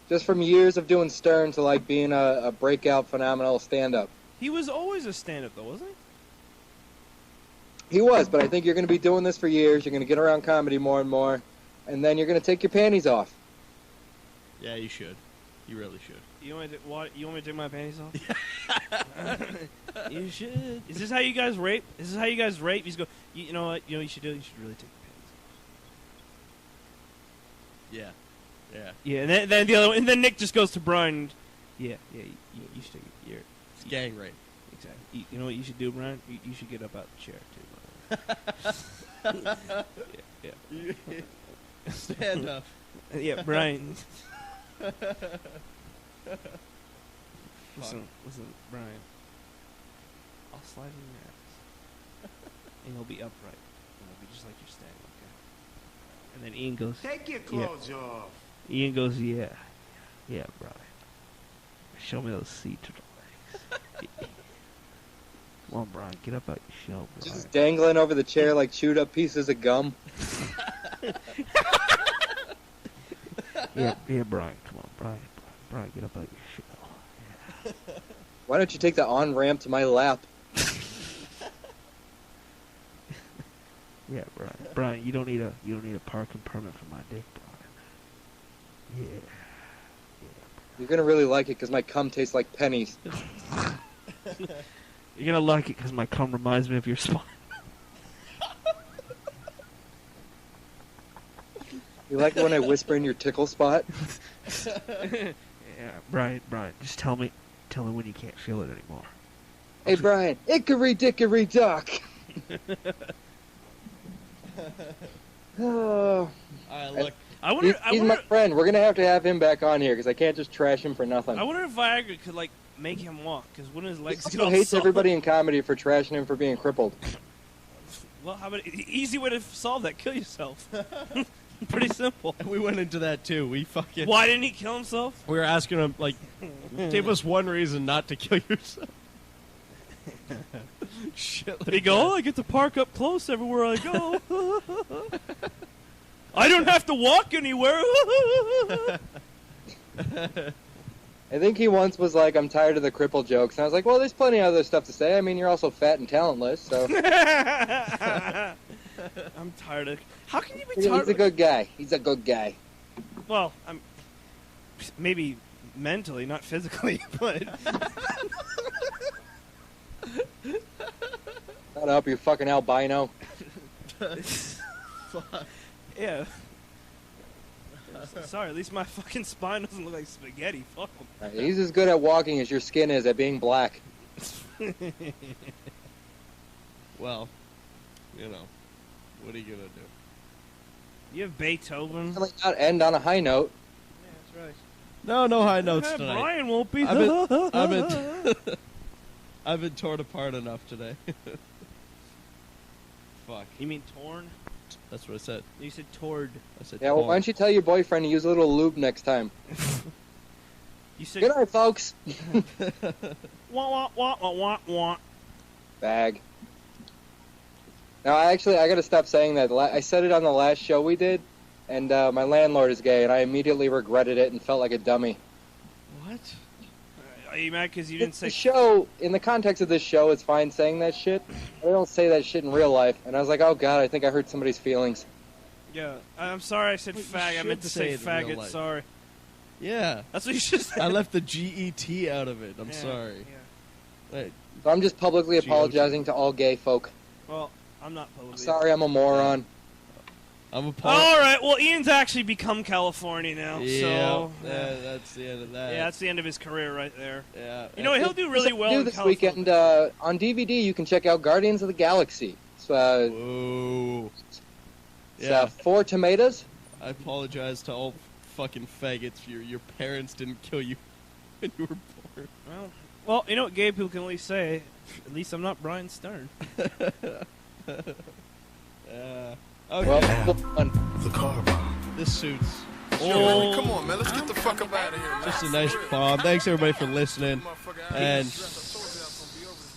Just from years of doing Stern to like being a breakout phenomenal stand-up. He was always a stand-up though, wasn't He was, but I think you're going to be doing this for years. You're going to get around comedy more and more, and then you're going to take your panties off. Yeah, you should. You really should. You want me to take my panties off? You should. Is this how you guys rape? Is this how you guys rape? You just go. You know what? You know what you should do? You should really take your panties off. Yeah. Yeah. Yeah, and then the other one, and then Nick just goes to Brian. Yeah. You should take your. It's gang rape. Exactly. You know what you should do, Brian? You should get up out the chair too. Yeah. Stand up. Yeah, Brian. Listen, Brian. I'll slide in your ass, and you'll be upright, and it'll be just like you're standing. Okay. And then Ian goes, Take your clothes off. Ian goes, yeah, Brian. Show me those sea turtle legs. Come on, Brian, get up out your shell, Brian. Just dangling over the chair like chewed up pieces of gum. Yeah, Brian, come on, Brian, get up out your shell. Yeah. Why don't you take the on-ramp to my lap? Yeah, Brian, you don't need a parking permit for my dick, Brian. Yeah. You're going to really like it because my cum tastes like pennies. You're gonna like it because my cum reminds me of your spine. You like it when I whisper in your tickle spot? Yeah, Brian, just tell me when you can't feel it anymore. Hey, Brian, hickory dickory duck. Oh. Look. He's my friend. We're gonna have him back on here because I can't just trash him for nothing. I wonder if Viagra could like make him walk because when his legs He get all hates solid- everybody in comedy for trashing him for being crippled. Well, how about easy way to solve that? Kill yourself. Pretty simple. We went into that too. We fucking. Why didn't he kill himself? We were asking him like, give us one reason not to kill yourself. Shit. Like They go, I get to park up close everywhere I go. I don't have to walk anywhere. I think he once was like, I'm tired of the cripple jokes. And I was like, well, there's plenty of other stuff to say. I mean, you're also fat and talentless, so. I'm tired of... How can you be tired He's a good guy. He's a good guy. Well, I'm... Maybe mentally, not physically, but... Shut up, you fucking albino. Yeah. Sorry, at least my fucking spine doesn't look like spaghetti. Fuck him. He's as good at walking as your skin is at being black. Well, you know, what are you gonna do? You have Beethoven. Definitely not end on a high note. Yeah, that's right. No high notes tonight. Brian won't be. I've been torn apart enough today. Fuck. You mean torn? That's what I said. You said tord. I said Yeah, well, torn. why don't you tell your boyfriend to use a little lube next time? You said. Good night, folks. Wah wah wah wah wah wah. Bag. Now, I gotta stop saying that. I said it on the last show we did, and my landlord is gay, and I immediately regretted it and felt like a dummy. What? Are you mad because you didn't say... The show, in the context of this show, it's fine saying that shit. I don't say that shit in real life. And I was like, oh god, I think I hurt somebody's feelings. Yeah, I'm sorry I said fag. I meant to say faggot, sorry. Yeah. That's what you should say. I left the GET out of it. I'm sorry. Yeah. Wait. So I'm just publicly apologizing to all gay folk. Well, I'm not publicly. Sorry, I'm a moron. I'm a All right. Well, Ian's actually become California now. Yeah. So That's the end of that. yeah, that's the end of his career right there. Yeah. You know, he'll do really well in this California. weekend on DVD. You can check out Guardians of the Galaxy. Whoa. It's 4 tomatoes. I apologize to all fucking faggots. Your parents didn't kill you when you were born. Well, you know what gay people can at least say? At least I'm not Brian Stern. Okay. Well, the car bomb. This suits. Yo, come on, man. Let's get the fuck up out of here, man. Just a nice bomb. Thanks everybody for listening. And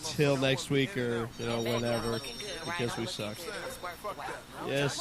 till next week or whenever, because we suck. Yes.